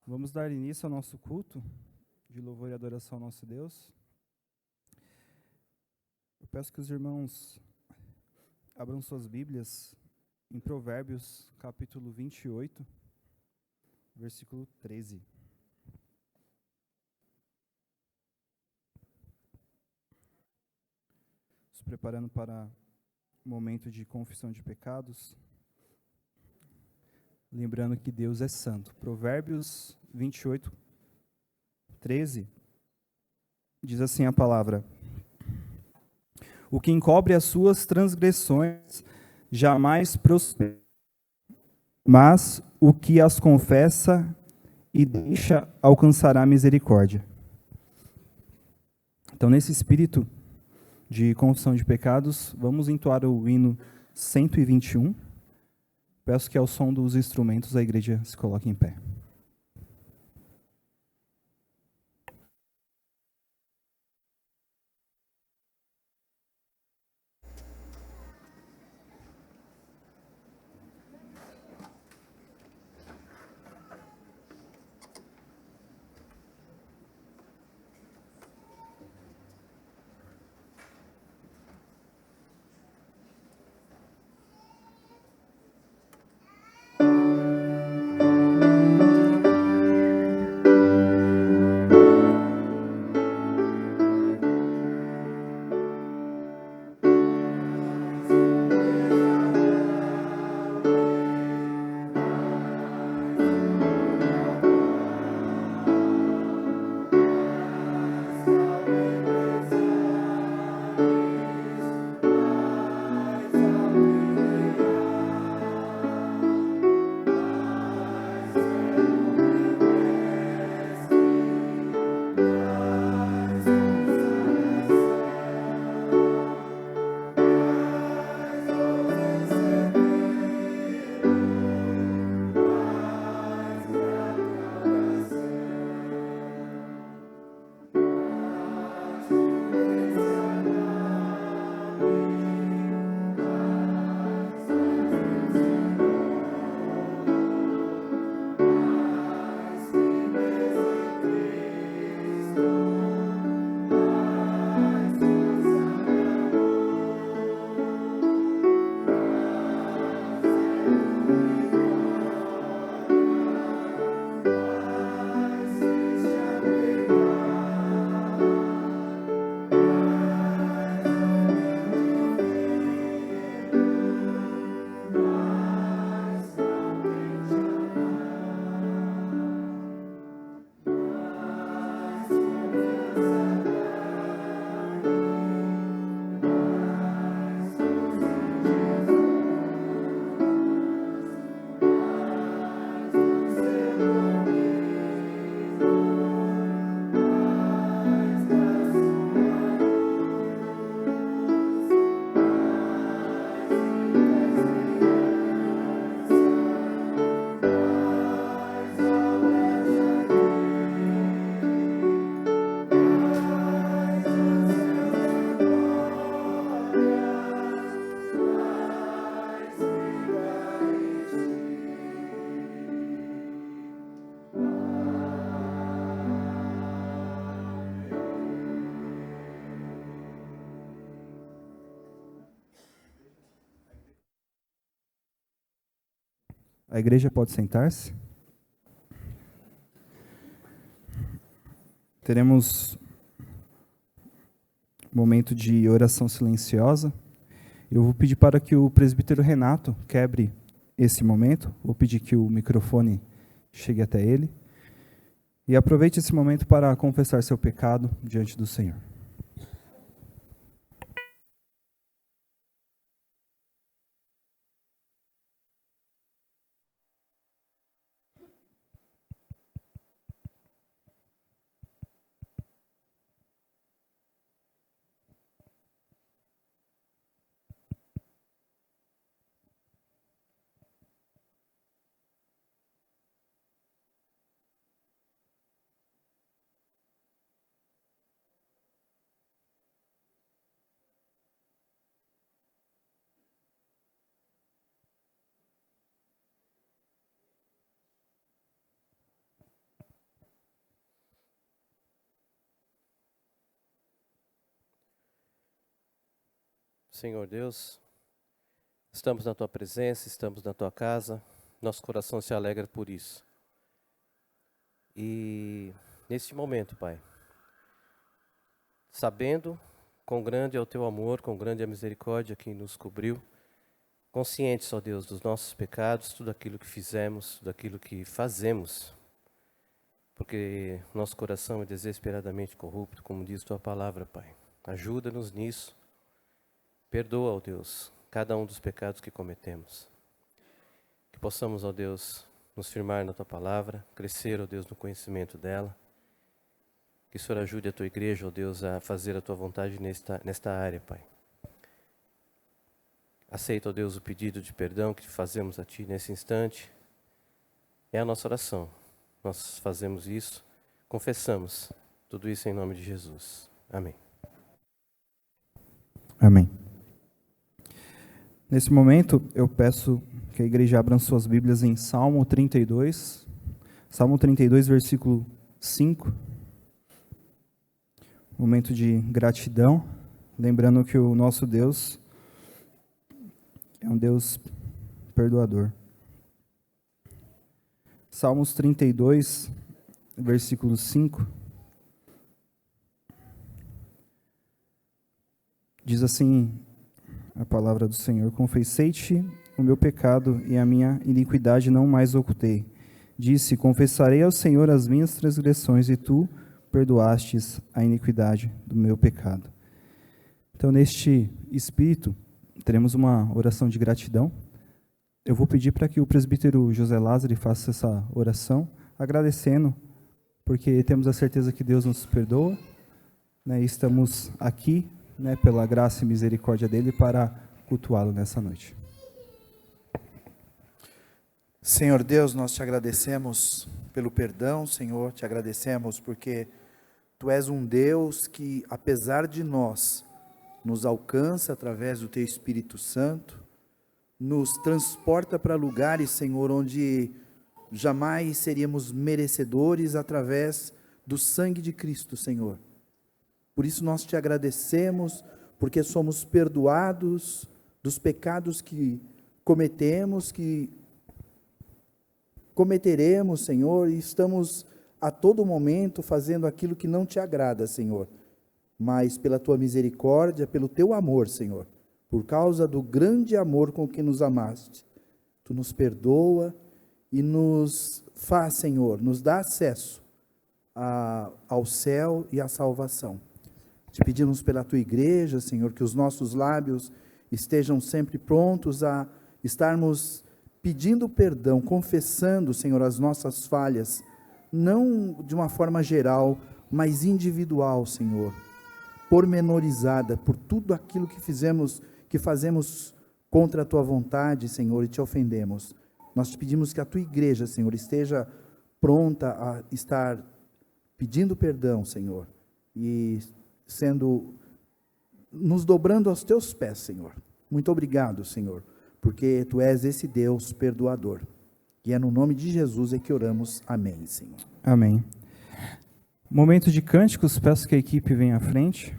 Vamos dar início ao nosso culto de louvor e adoração ao nosso Deus. Eu peço que os irmãos abram suas Bíblias em Provérbios, capítulo 28, versículo 13. Se preparando para o momento de confissão de pecados. Lembrando que Deus é santo. Provérbios 28, 13, diz assim a palavra: O que encobre as suas transgressões jamais prospera, mas o que as confessa e deixa alcançará misericórdia. Então, nesse espírito de confissão de pecados, vamos entoar o hino 121. Peço que ao som dos instrumentos a igreja se coloque em pé. A igreja pode sentar-se. Teremos um momento de oração silenciosa. Eu vou pedir para que o presbítero Renato quebre esse momento. Vou pedir que o microfone chegue até ele. E aproveite esse momento para confessar seu pecado diante do Senhor. Senhor Deus, estamos na Tua presença, estamos na Tua casa, nosso coração se alegra por isso. E neste momento, Pai, sabendo quão grande é o Teu amor, quão grande é a misericórdia que nos cobriu, conscientes, ó Deus, dos nossos pecados, tudo aquilo que fizemos, tudo aquilo que fazemos, porque nosso coração é desesperadamente corrupto, como diz Tua palavra, Pai. Ajuda-nos nisso. Perdoa, ó Deus, cada um dos pecados que cometemos. Que possamos, ó Deus, nos firmar na Tua palavra, crescer, ó Deus, no conhecimento dela. Que o Senhor ajude a Tua igreja, ó Deus, a fazer a Tua vontade nesta área, Pai. Aceita, ó Deus, o pedido de perdão que fazemos a Ti nesse instante. É a nossa oração. Nós fazemos isso, confessamos tudo isso em nome de Jesus. Amém. Amém. Nesse momento, eu peço que a igreja abra suas Bíblias em Salmo 32. Salmo 32, versículo 5. Momento de gratidão. Lembrando que o nosso Deus é um Deus perdoador. Salmos 32, versículo 5. Diz assim a palavra do Senhor: confessei-te o meu pecado e a minha iniquidade não mais ocultei. Disse: confessarei ao Senhor as minhas transgressões e tu perdoastes a iniquidade do meu pecado. Então, neste espírito, teremos uma oração de gratidão. Eu vou pedir para que o presbítero José Lázaro faça essa oração, agradecendo, porque temos a certeza que Deus nos perdoa, né, e estamos aqui, né, pela graça e misericórdia dele, para cultuá-lo nessa noite. Senhor Deus, nós te agradecemos pelo perdão, Senhor, te agradecemos porque Tu és um Deus que, apesar de nós, nos alcança através do Teu Espírito Santo, nos transporta para lugares, Senhor, onde jamais seríamos merecedores através do sangue de Cristo, Senhor. Por isso nós te agradecemos, porque somos perdoados dos pecados que cometemos, que cometeremos, Senhor, e estamos a todo momento fazendo aquilo que não te agrada, Senhor. Mas pela tua misericórdia, pelo teu amor, Senhor, por causa do grande amor com que nos amaste, tu nos perdoa e nos faz, Senhor, nos dá acesso ao céu e à salvação. Te pedimos pela tua igreja, Senhor, que os nossos lábios estejam sempre prontos a estarmos pedindo perdão, confessando, Senhor, as nossas falhas, não de uma forma geral, mas individual, Senhor, pormenorizada por tudo aquilo que fazemos contra a tua vontade, Senhor, e te ofendemos. Nós te pedimos que a tua igreja, Senhor, esteja pronta a estar pedindo perdão, Senhor, e nos dobrando aos teus pés, Senhor. Muito obrigado, Senhor, porque tu és esse Deus perdoador. E é no nome de Jesus é que oramos. Amém, Senhor. Amém. Momento de cânticos, peço que a equipe venha à frente.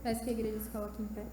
Peço que a igreja se coloque em pé.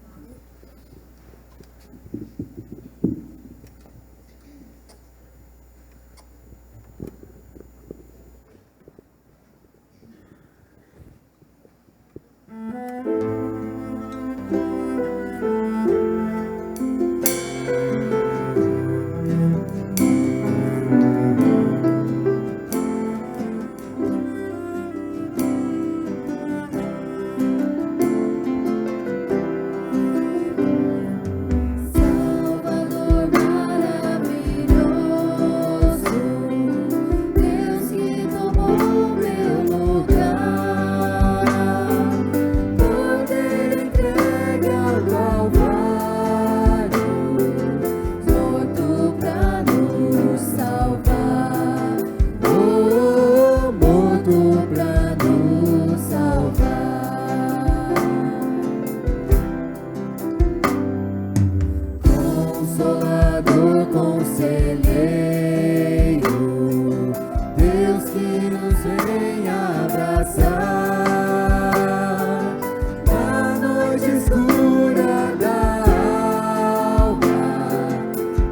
Consolador, conselheiro, Deus que nos vem abraçar na noite escura da alma.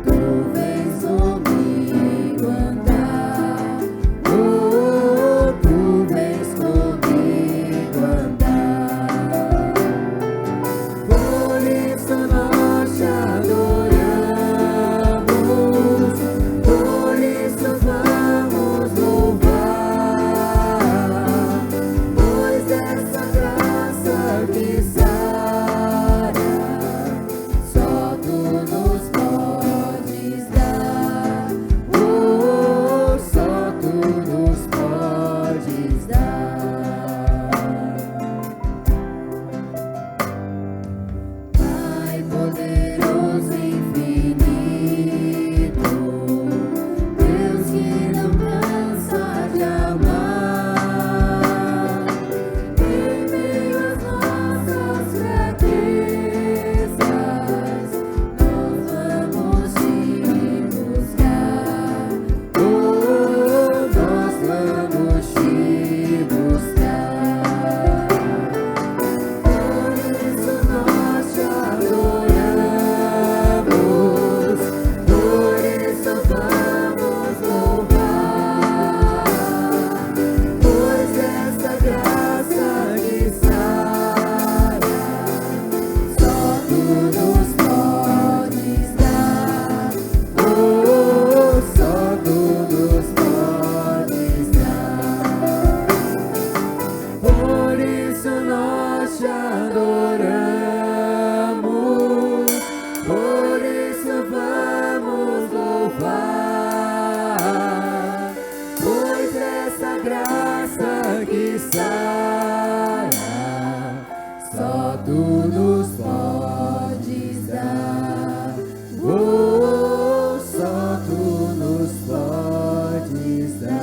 Tu vens comigo andar, oh, tu vens comigo andar. Por isso nós te adoramos, por isso vamos louvar, pois essa graça que sara, só tu nos podes dar, oh, só tu nos podes dar. Pai poderoso e infinito, Deus que não cansa de amar, em meio às nossas fraquezas, nós vamos te buscar, oh, nós vamos te buscar. Por isso nós te adoramos, por isso vamos louvar, pois essa graça que sara, só tu nos podes dar, oh, só tu nos podes dar. Por isso nós te adoramos, por isso vamos louvar, pois essa graça que sara, só tu nos podes dar, oh, só tu nos podes dar.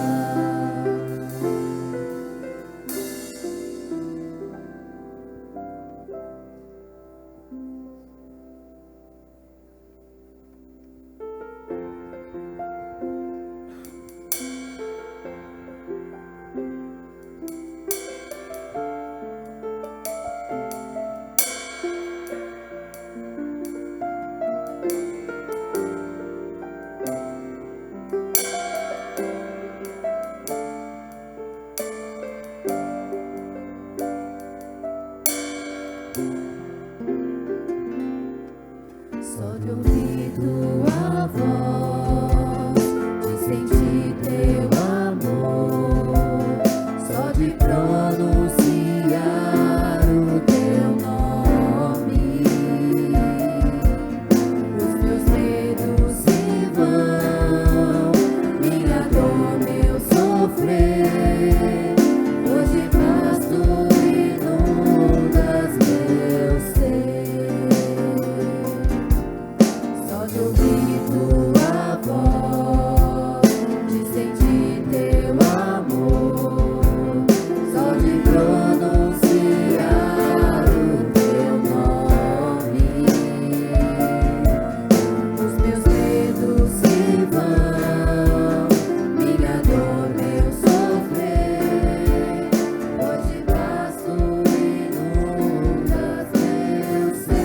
Só de ouvir tua voz, de sentir teu amor, só de pronunciar o teu nome, os meus medos se vão, minha dor, meu sofrer, hoje paz tu inundas meu ser. Só de ouvir tua voz, de sentir teu amor, só de pronunciar o teu nome, os meus medos se vão, minha dor, meu sofrer, hoje paz tu inundas meu ser.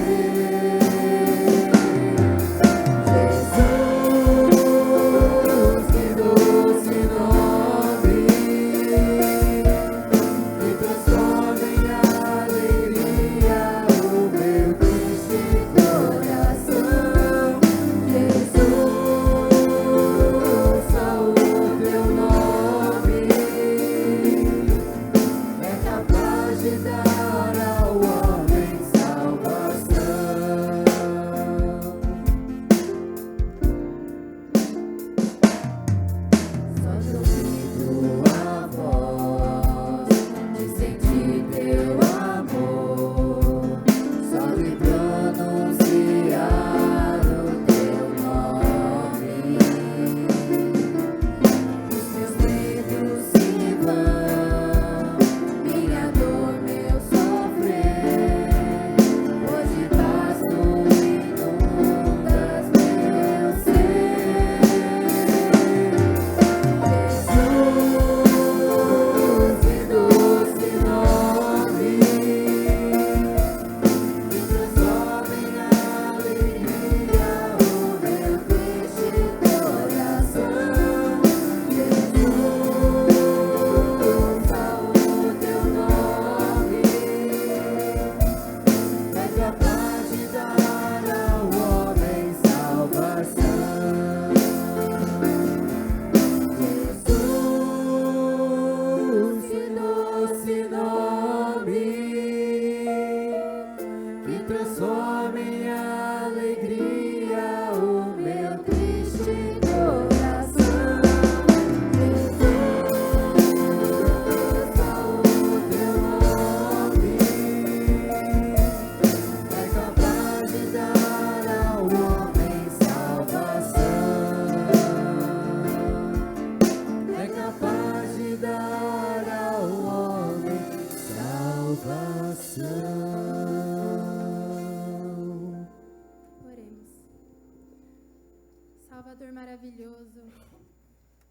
Salvador maravilhoso,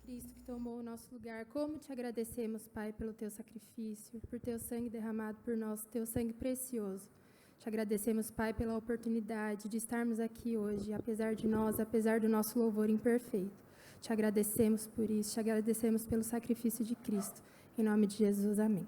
Cristo que tomou o nosso lugar, como te agradecemos, Pai, pelo teu sacrifício, por teu sangue derramado por nós, teu sangue precioso. Te agradecemos, Pai, pela oportunidade de estarmos aqui hoje, apesar de nós, apesar do nosso louvor imperfeito. Te agradecemos por isso, te agradecemos pelo sacrifício de Cristo. Em nome de Jesus, amém.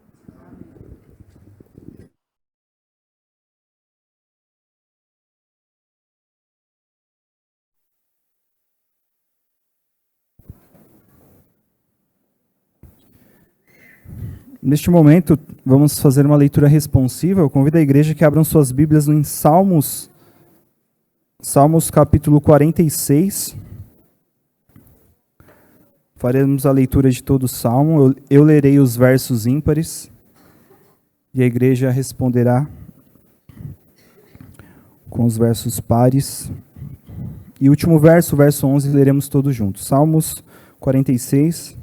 Neste momento, vamos fazer uma leitura responsiva. Eu convido a igreja que abram suas Bíblias em Salmos capítulo 46. Faremos a leitura de todo o Salmo. Eu lerei os versos ímpares e a igreja responderá com os versos pares. E o último verso, o verso 11, leremos todos juntos. Salmos 46.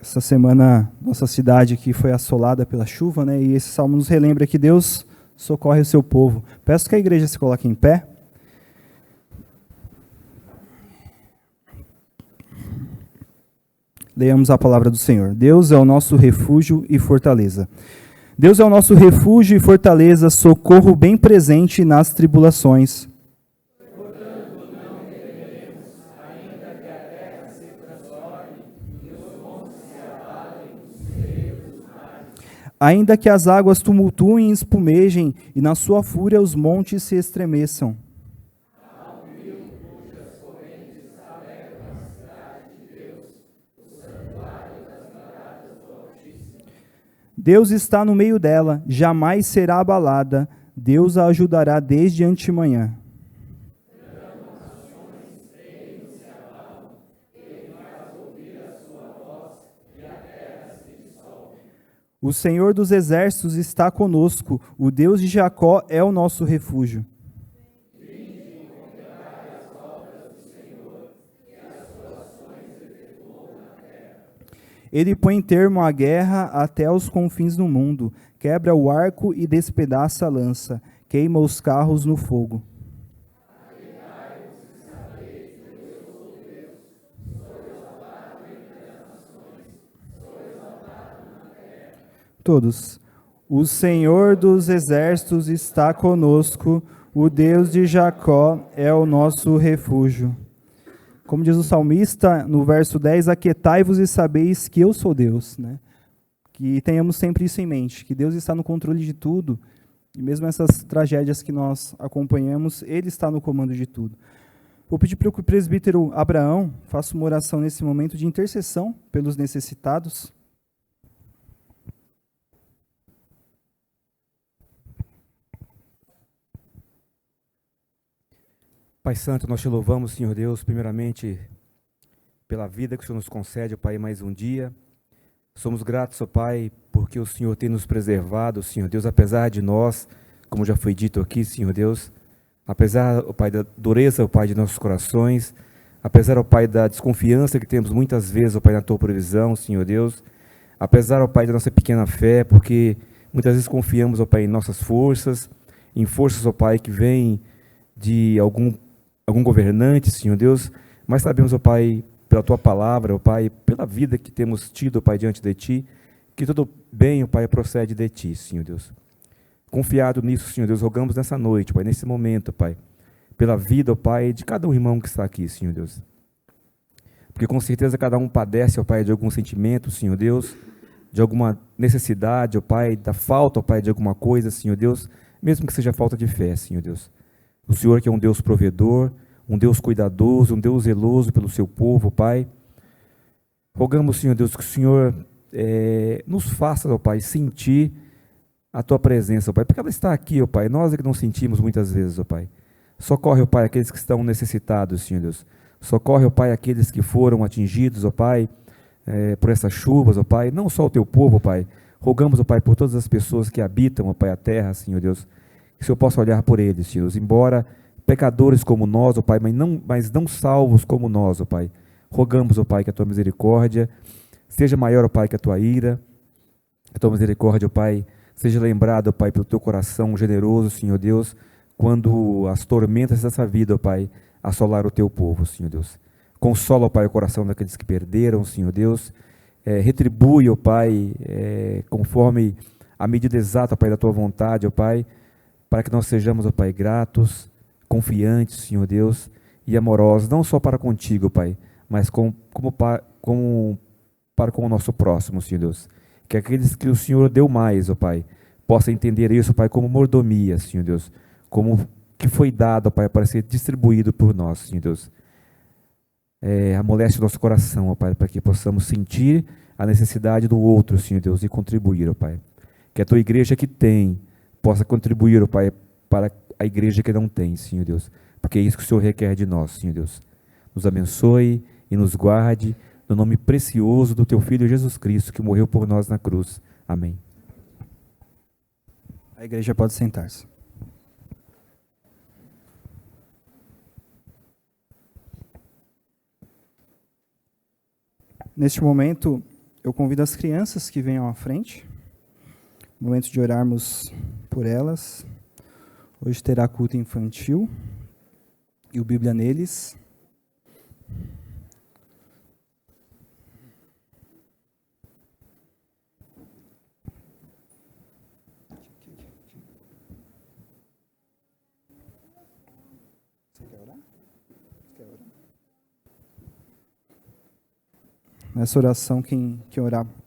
Essa semana, nossa cidade aqui foi assolada pela chuva, né? E esse salmo nos relembra que Deus socorre o seu povo. Peço que a igreja se coloque em pé. Leamos a palavra do Senhor. Deus é o nosso refúgio e fortaleza. Deus é o nosso refúgio e fortaleza, socorro bem presente nas tribulações. Ainda que as águas tumultuem e espumejem, e na sua fúria os montes se estremeçam. Deus está no meio dela, jamais será abalada. Deus a ajudará desde antemanhã. O Senhor dos exércitos está conosco, o Deus de Jacó é o nosso refúgio. Ele põe termo à guerra até os confins do mundo, quebra o arco e despedaça a lança, queima os carros no fogo. Todos. O Senhor dos exércitos está conosco, o Deus de Jacó é o nosso refúgio. Como diz o salmista no verso 10, aquietai-vos e sabeis que eu sou Deus, né? Que tenhamos sempre isso em mente, que Deus está no controle de tudo, e mesmo essas tragédias que nós acompanhamos, Ele está no comando de tudo. Vou pedir para o presbítero Abraão faça uma oração nesse momento de intercessão pelos necessitados. Pai Santo, nós te louvamos, Senhor Deus, primeiramente pela vida que o Senhor nos concede, ó Pai, mais um dia. Somos gratos, ó Pai, porque o Senhor tem nos preservado, Senhor Deus, apesar de nós, como já foi dito aqui, Senhor Deus, apesar, ó Pai, da dureza, ó Pai, de nossos corações, apesar, ó Pai, da desconfiança que temos muitas vezes, ó Pai, na Tua provisão, Senhor Deus, apesar, ó Pai, da nossa pequena fé, porque muitas vezes confiamos, ó Pai, em nossas forças, em forças, ó Pai, que vêm de algum governante, Senhor Deus, mas sabemos, ó Pai, pela Tua palavra, ó Pai, pela vida que temos tido, ó Pai, diante de Ti, que todo bem, ó Pai, procede de Ti, Senhor Deus. Confiado nisso, Senhor Deus, rogamos nessa noite, ó Pai, nesse momento, ó Pai, pela vida, ó Pai, de cada um irmão que está aqui, Senhor Deus. Porque com certeza cada um padece, ó Pai, de algum sentimento, Senhor Deus, de alguma necessidade, ó Pai, da falta, ó Pai, de alguma coisa, Senhor Deus, mesmo que seja falta de fé, Senhor Deus. O Senhor que é um Deus provedor, um Deus cuidadoso, um Deus zeloso pelo seu povo, Pai. Rogamos, Senhor Deus, que o Senhor nos faça, ó Pai, sentir a Tua presença, ó Pai, porque ela está aqui, ó Pai, nós é que não sentimos muitas vezes, ó Pai. Socorre, ó Pai, aqueles que estão necessitados, Senhor Deus. Socorre, ó Pai, aqueles que foram atingidos, ó Pai, por essas chuvas, ó Pai, não só o Teu povo, ó Pai. Rogamos, ó Pai, por todas as pessoas que habitam, ó Pai, a terra, Senhor Deus, que o Senhor possa olhar por eles, Senhor, embora pecadores como nós, ó Pai, mas não salvos como nós, ó Pai. Rogamos, ó Pai, que a Tua misericórdia seja maior, ó Pai, que a Tua ira. A Tua misericórdia, ó Pai, seja lembrada, ó Pai, pelo Teu coração generoso, Senhor Deus, quando as tormentas dessa vida, ó Pai, assolaram o teu povo, Senhor Deus. Consola, ó Pai, o coração daqueles que perderam, Senhor Deus. Retribui, ó Pai, conforme a medida exata, ó Pai, da tua vontade, ó Pai, para que nós sejamos, ó Pai, gratos, confiantes, Senhor Deus, e amorosos, não só para contigo, ó Pai, mas para com o nosso próximo, Senhor Deus. Que aqueles que o Senhor deu mais, ó Pai, possam entender isso, ó Pai, como mordomia, Senhor Deus, como que foi dado, ó Pai, para ser distribuído por nós, Senhor Deus. Amolece o nosso coração, ó Pai, para que possamos sentir a necessidade do outro, Senhor Deus, e contribuir, ó Pai. Que a tua igreja que tem, possa contribuir, ó Pai, para a igreja que não tem, Senhor Deus. Porque é isso que o Senhor requer de nós, Senhor Deus. Nos abençoe e nos guarde, no nome precioso do teu Filho Jesus Cristo, que morreu por nós na cruz. Amém. A igreja pode sentar-se. Neste momento, eu convido as crianças que venham à frente. Momento de orarmos por elas. Hoje terá culto infantil e o Bíblia neles. Você quer orar? Nessa oração, quem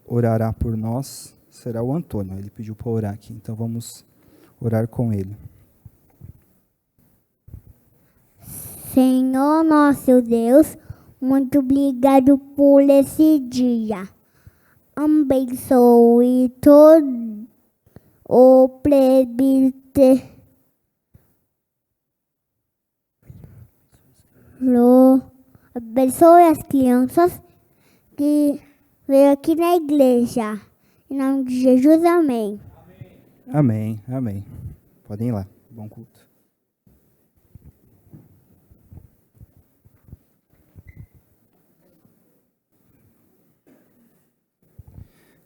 orará por nós será o Antônio. Ele pediu para orar aqui, então vamos orar com ele. Senhor nosso Deus, muito obrigado por esse dia. Abençoe todo o presbítero. Abençoe as crianças que veio aqui na igreja. Em nome de Jesus, amém. Amém, amém. Podem ir lá. Bom culto.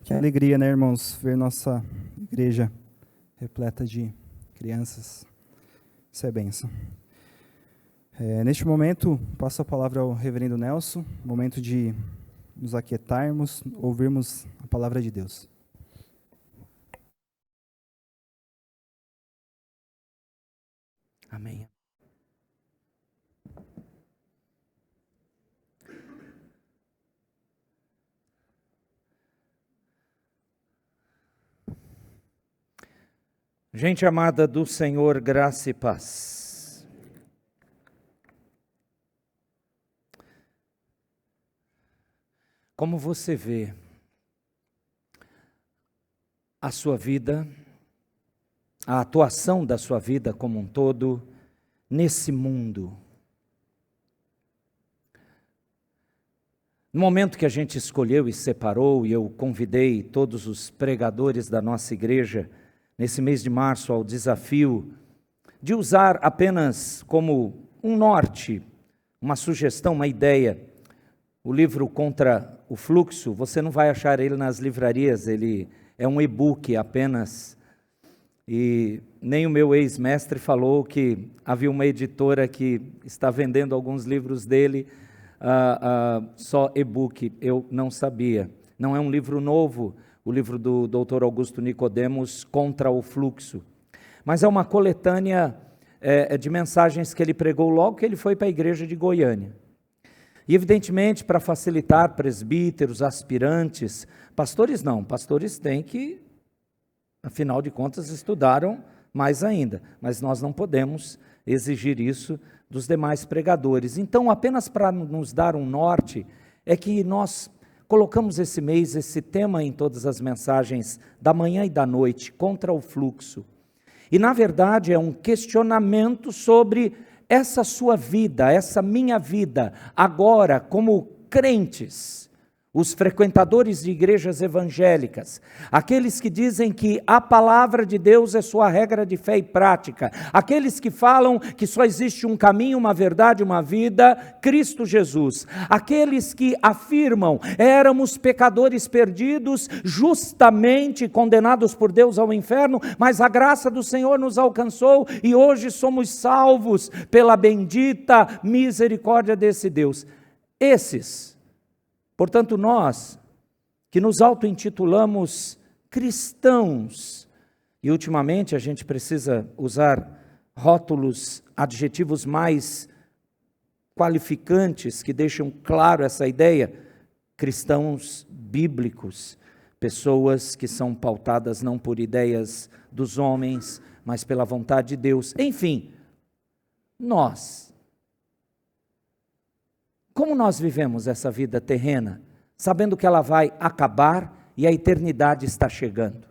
Que alegria, né, irmãos, ver nossa igreja repleta de crianças. Isso é bênção. Neste momento, passo a palavra ao reverendo Nelson, momento de nos aquietarmos, ouvirmos a palavra de Deus. Amém. Gente amada do Senhor, graça e paz. Como você vê a sua vida, a atuação da sua vida como um todo nesse mundo? No momento que a gente escolheu e separou, e eu convidei todos os pregadores da nossa igreja, nesse mês de março, ao desafio de usar apenas como um norte, uma sugestão, uma ideia, o livro Contra o Fluxo. Você não vai achar ele nas livrarias, ele é um e-book apenas. E nem o meu ex-mestre falou que havia uma editora que está vendendo alguns livros dele, só e-book. Eu não sabia. Não é um livro novo, o livro do Dr. Augusto Nicodemos, Contra o Fluxo. Mas é uma coletânea de mensagens que ele pregou logo que ele foi para a igreja de Goiânia. E evidentemente, para facilitar presbíteros, aspirantes, pastores não, pastores têm que, afinal de contas, estudaram mais ainda, mas nós não podemos exigir isso dos demais pregadores. Então, apenas para nos dar um norte, é que nós colocamos esse mês, esse tema em todas as mensagens da manhã e da noite, contra o fluxo. E, na verdade, é um questionamento sobre essa sua vida, essa minha vida, agora como crentes. os frequentadores de igrejas evangélicas, aqueles que dizem que a palavra de Deus é sua regra de fé e prática, aqueles que falam que só existe um caminho, uma verdade, uma vida, Cristo Jesus, aqueles que afirmam éramos pecadores perdidos, justamente condenados por Deus ao inferno, mas a graça do Senhor nos alcançou e hoje somos salvos pela bendita misericórdia desse Deus. Portanto, nós que nos auto-intitulamos cristãos, e ultimamente a gente precisa usar rótulos, adjetivos mais qualificantes, que deixam claro essa ideia, cristãos bíblicos, pessoas que são pautadas não por ideias dos homens, mas pela vontade de Deus. Enfim, como nós vivemos essa vida terrena, sabendo que ela vai acabar e a eternidade está chegando?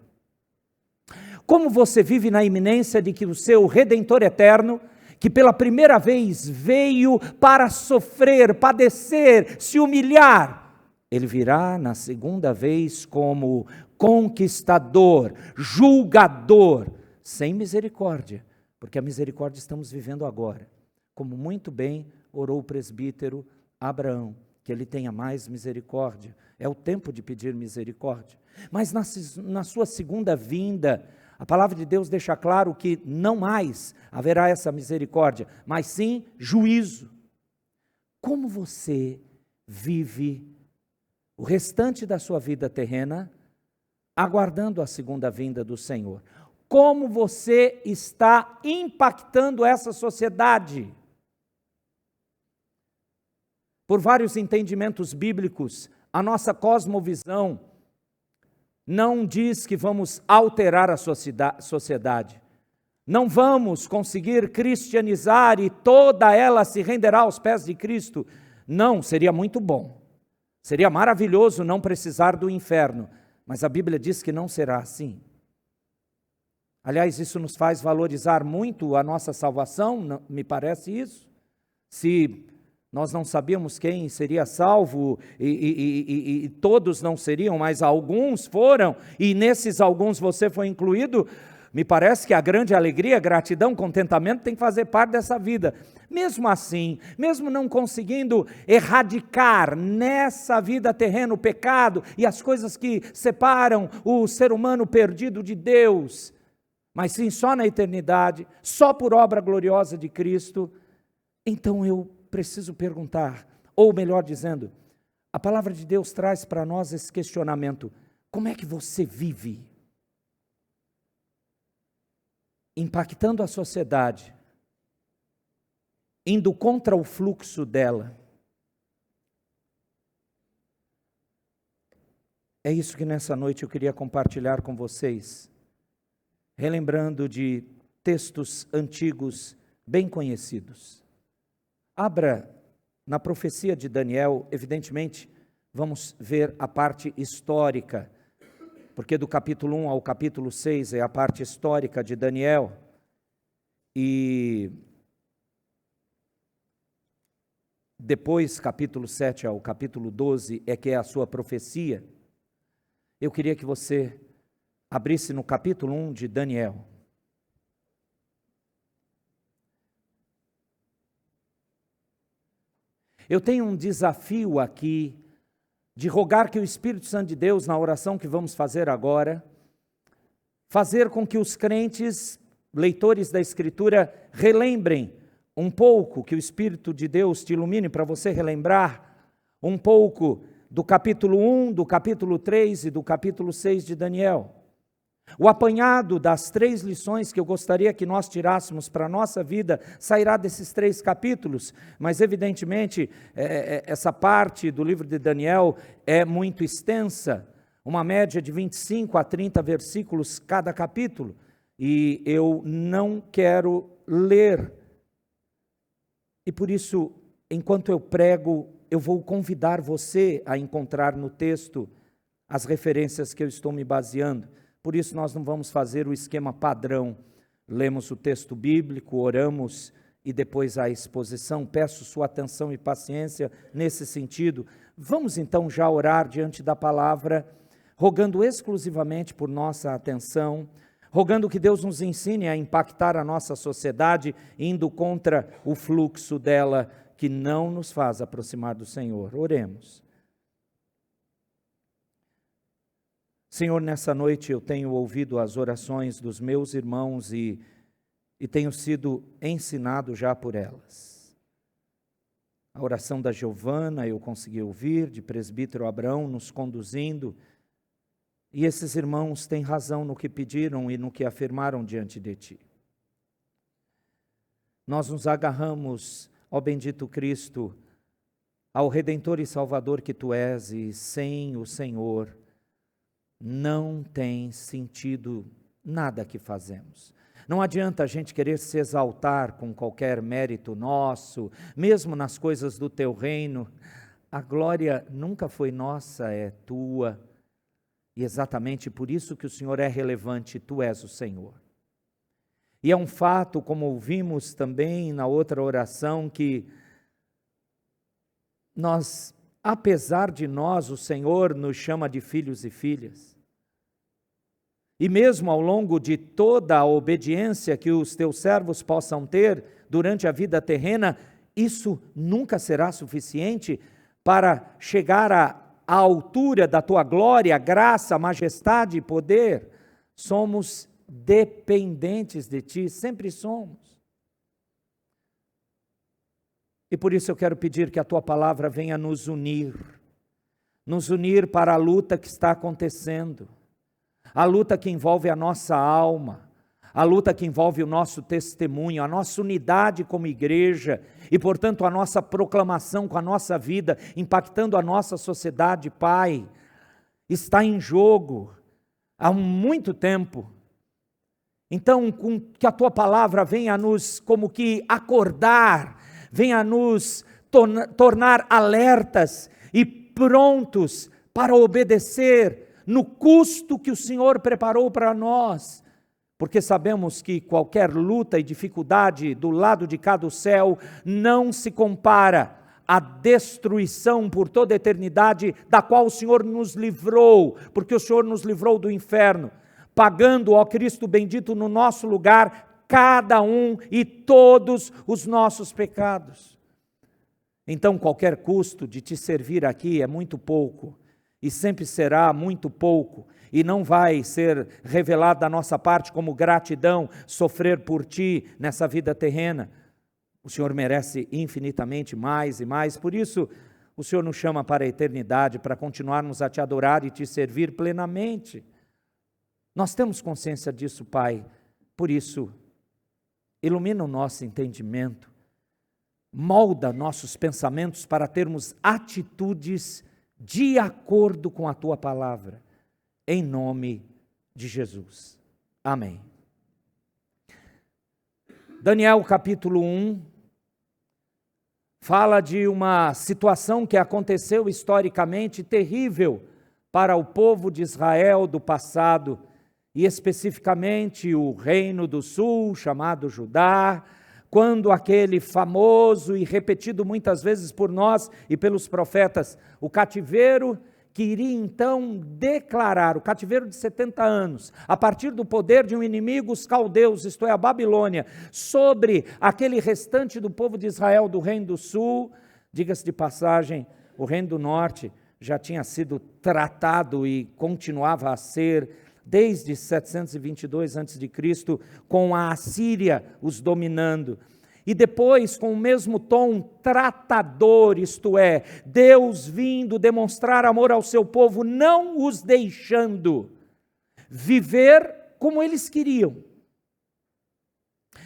Como você vive na iminência de que o seu Redentor eterno, que pela primeira vez veio para sofrer, padecer, se humilhar, ele virá na segunda vez como conquistador, julgador, sem misericórdia, porque a misericórdia estamos vivendo agora, como muito bem orou o presbítero Abraão, que ele tenha mais misericórdia. É o tempo de pedir misericórdia. Mas na sua segunda vinda, a palavra de Deus deixa claro que não mais haverá essa misericórdia, mas sim juízo. Como você vive o restante da sua vida terrena, aguardando a segunda vinda do Senhor? Como você está impactando essa sociedade? Por vários entendimentos bíblicos, a nossa cosmovisão não diz que vamos alterar a sociedade. Não vamos conseguir cristianizar e toda ela se renderá aos pés de Cristo. Não, seria muito bom. Seria maravilhoso não precisar do inferno. Mas a Bíblia diz que não será assim. Aliás, isso nos faz valorizar muito a nossa salvação, me parece isso. Se nós não sabíamos quem seria salvo e todos não seriam, mas alguns foram, e nesses alguns você foi incluído, me parece que a grande alegria, gratidão, contentamento tem que fazer parte dessa vida. Mesmo assim, mesmo não conseguindo erradicar nessa vida terrena o pecado e as coisas que separam o ser humano perdido de Deus, mas sim só na eternidade, só por obra gloriosa de Cristo, então eu preciso perguntar, ou melhor dizendo, a palavra de Deus traz para nós esse questionamento: como é que você vive? Impactando a sociedade, indo contra o fluxo dela. É isso que nessa noite eu queria compartilhar com vocês, relembrando de textos antigos bem conhecidos. Abra na profecia de Daniel, evidentemente, vamos ver a parte histórica, porque do capítulo 1 ao capítulo 6 é a parte histórica de Daniel, e depois, capítulo 7 ao capítulo 12, é que é a sua profecia. Eu queria que você abrisse no capítulo 1 de Daniel. Eu tenho um desafio aqui de rogar que o Espírito Santo de Deus, na oração que vamos fazer agora, fazer com que os crentes, leitores da Escritura, relembrem um pouco, que o Espírito de Deus te ilumine para você relembrar um pouco do capítulo 1, do capítulo 3 e do capítulo 6 de Daniel. O apanhado das 3 lições que eu gostaria que nós tirássemos para a nossa vida sairá desses 3 capítulos, mas evidentemente essa parte do livro de Daniel é muito extensa, uma média de 25 a 30 versículos cada capítulo, e eu não quero ler, e por isso, enquanto eu prego, eu vou convidar você a encontrar no texto as referências que eu estou me baseando. Por isso nós não vamos fazer o esquema padrão, lemos o texto bíblico, oramos e depois a exposição. Peço sua atenção e paciência nesse sentido. Vamos então já orar diante da palavra, rogando exclusivamente por nossa atenção, rogando que Deus nos ensine a impactar a nossa sociedade, indo contra o fluxo dela, que não nos faz aproximar do Senhor. Oremos. Senhor, nessa noite eu tenho ouvido as orações dos meus irmãos e tenho sido ensinado já por elas. A oração da Giovana eu consegui ouvir, de presbítero Abraão nos conduzindo, e esses irmãos têm razão no que pediram e no que afirmaram diante de Ti. Nós nos agarramos, ó bendito Cristo, ao Redentor e Salvador que Tu és, e sem o Senhor não tem sentido nada que fazemos. Não adianta a gente querer se exaltar com qualquer mérito nosso, mesmo nas coisas do Teu reino. A glória nunca foi nossa, é Tua. E exatamente por isso que o Senhor é relevante, Tu és o Senhor. E é um fato, como ouvimos também na outra oração, que nós, apesar de nós, o Senhor nos chama de filhos e filhas. E mesmo ao longo de toda a obediência que os Teus servos possam ter durante a vida terrena, isso nunca será suficiente para chegar à altura da Tua glória, graça, majestade e poder. Somos dependentes de Ti, sempre somos. E por isso eu quero pedir que a Tua palavra venha nos unir para a luta que está acontecendo, a luta que envolve a nossa alma, a luta que envolve o nosso testemunho, a nossa unidade como igreja e, portanto, a nossa proclamação com a nossa vida, impactando a nossa sociedade, Pai, está em jogo há muito tempo. Então, que a Tua palavra venha a nos, como que, acordar, venha a nos tornar alertas e prontos para obedecer no custo que o Senhor preparou para nós, porque sabemos que qualquer luta e dificuldade do lado de cá do céu não se compara à destruição por toda a eternidade da qual o Senhor nos livrou, porque o Senhor nos livrou do inferno, pagando, ó Cristo bendito, no nosso lugar, cada um e todos os nossos pecados. Então qualquer custo de Te servir aqui é muito pouco, e sempre será muito pouco, e não vai ser revelado da nossa parte como gratidão sofrer por Ti nessa vida terrena. O Senhor merece infinitamente mais e mais, por isso o Senhor nos chama para a eternidade, para continuarmos a Te adorar e Te servir plenamente. Nós temos consciência disso, Pai, por isso, ilumina o nosso entendimento, molda nossos pensamentos para termos atitudes de acordo com a Tua palavra, em nome de Jesus. Amém. Daniel capítulo 1 fala de uma situação que aconteceu historicamente terrível para o povo de Israel do passado, e especificamente o reino do sul, chamado Judá, quando aquele famoso e repetido muitas vezes por nós e pelos profetas, o cativeiro que iria então declarar, o cativeiro de 70 anos, a partir do poder de um inimigo, os caldeus, isto é, a Babilônia, sobre aquele restante do povo de Israel do reino do sul. Diga-se de passagem, o reino do norte já tinha sido tratado e continuava a ser desde 722 a.C., com a Assíria os dominando. E depois, com o mesmo tom tratador, isto é, Deus vindo demonstrar amor ao seu povo, não os deixando viver como eles queriam.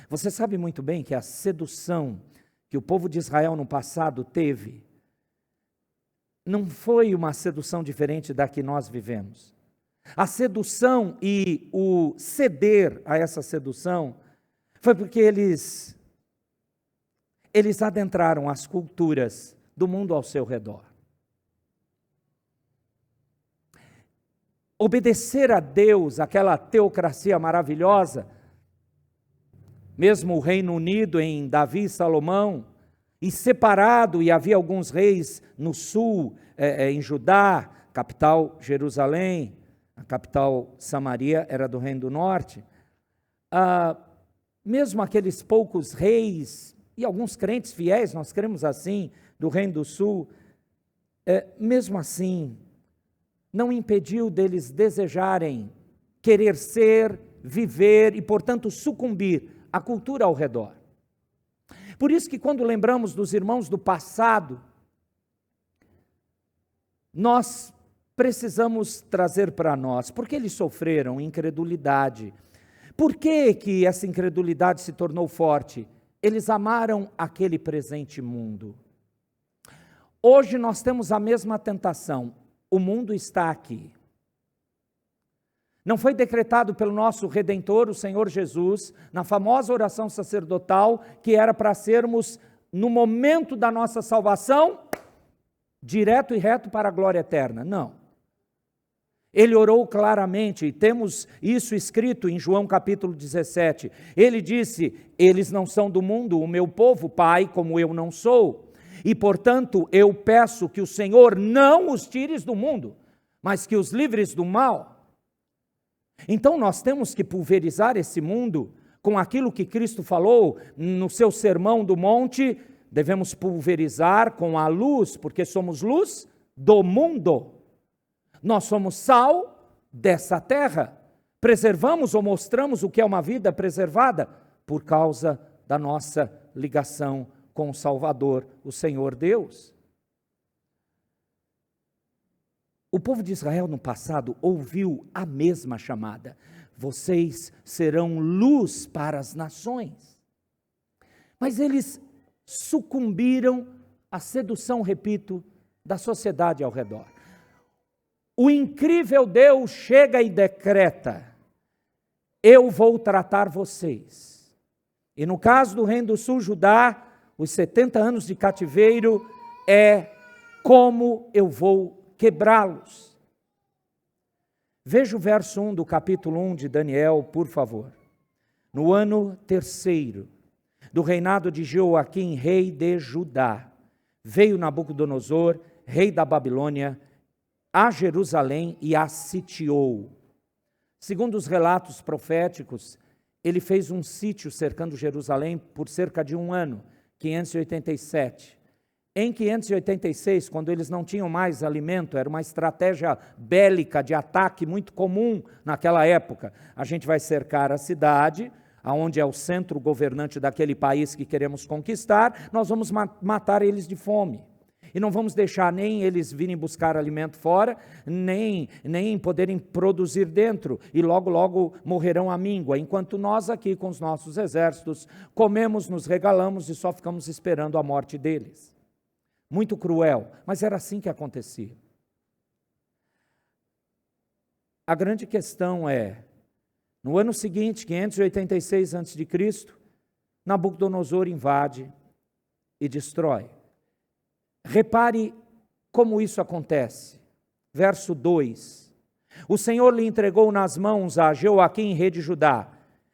Você sabe muito bem que a sedução que o povo de Israel no passado teve, não foi uma sedução diferente da que nós vivemos. A sedução e o ceder a essa sedução foi porque eles adentraram as culturas do mundo ao seu redor. Obedecer a Deus, aquela teocracia maravilhosa, mesmo o Reino Unido em Davi e Salomão, e separado, e havia alguns reis no sul, em Judá, capital Jerusalém, a capital Samaria era do Reino do Norte. Mesmo aqueles poucos reis, e alguns crentes fiéis, nós cremos assim, do Reino do Sul, mesmo assim, não impediu deles desejarem, querer ser, viver e, portanto, sucumbir à cultura ao redor. Por isso que quando lembramos dos irmãos do passado, nós precisamos trazer para nós, porque eles sofreram incredulidade. Por que essa incredulidade se tornou forte? Eles amaram aquele presente mundo. Hoje nós temos a mesma tentação. O mundo está aqui. Não foi decretado pelo nosso Redentor, o Senhor Jesus, na famosa oração sacerdotal, que era para sermos, no momento da nossa salvação, direto e reto para a glória eterna. Não. Ele orou claramente, e temos isso escrito em João capítulo 17. Ele disse: eles não são do mundo, o meu povo, Pai, como eu não sou. E, portanto, eu peço que o Senhor não os tires do mundo, mas que os livres do mal. Então, nós temos que pulverizar esse mundo com aquilo que Cristo falou no seu sermão do monte. Devemos pulverizar com a luz, porque somos luz do mundo. Nós somos sal dessa terra. Preservamos ou mostramos o que é uma vida preservada por causa da nossa ligação com o Salvador, o Senhor Deus. O povo de Israel no passado ouviu a mesma chamada: vocês serão luz para as nações. Mas eles sucumbiram à sedução, repito, da sociedade ao redor. O incrível Deus chega e decreta: eu vou tratar vocês. E no caso do Reino do Sul, Judá, os 70 anos de cativeiro é como eu vou quebrá-los. Veja o verso 1 do capítulo 1 de Daniel, por favor. No ano 3º do reinado de Jeoaquim, rei de Judá, veio Nabucodonosor, rei da Babilônia, a Jerusalém e a sitiou. Segundo os relatos proféticos, ele fez um sítio cercando Jerusalém por cerca de um ano, 587. Em 586, quando eles não tinham mais alimento, era uma estratégia bélica de ataque muito comum naquela época. A gente vai cercar a cidade, aonde é o centro governante daquele país que queremos conquistar, nós vamos matar eles de fome. E não vamos deixar nem eles virem buscar alimento fora, nem poderem produzir dentro, e logo, logo morrerão à míngua, enquanto nós aqui com os nossos exércitos comemos, nos regalamos e só ficamos esperando a morte deles. Muito cruel, mas era assim que acontecia. A grande questão é, no ano seguinte, 586 a.C., Nabucodonosor invade e destrói. Repare como isso acontece. Verso 2. O Senhor lhe entregou nas mãos a Jeoaquim, rei de Judá,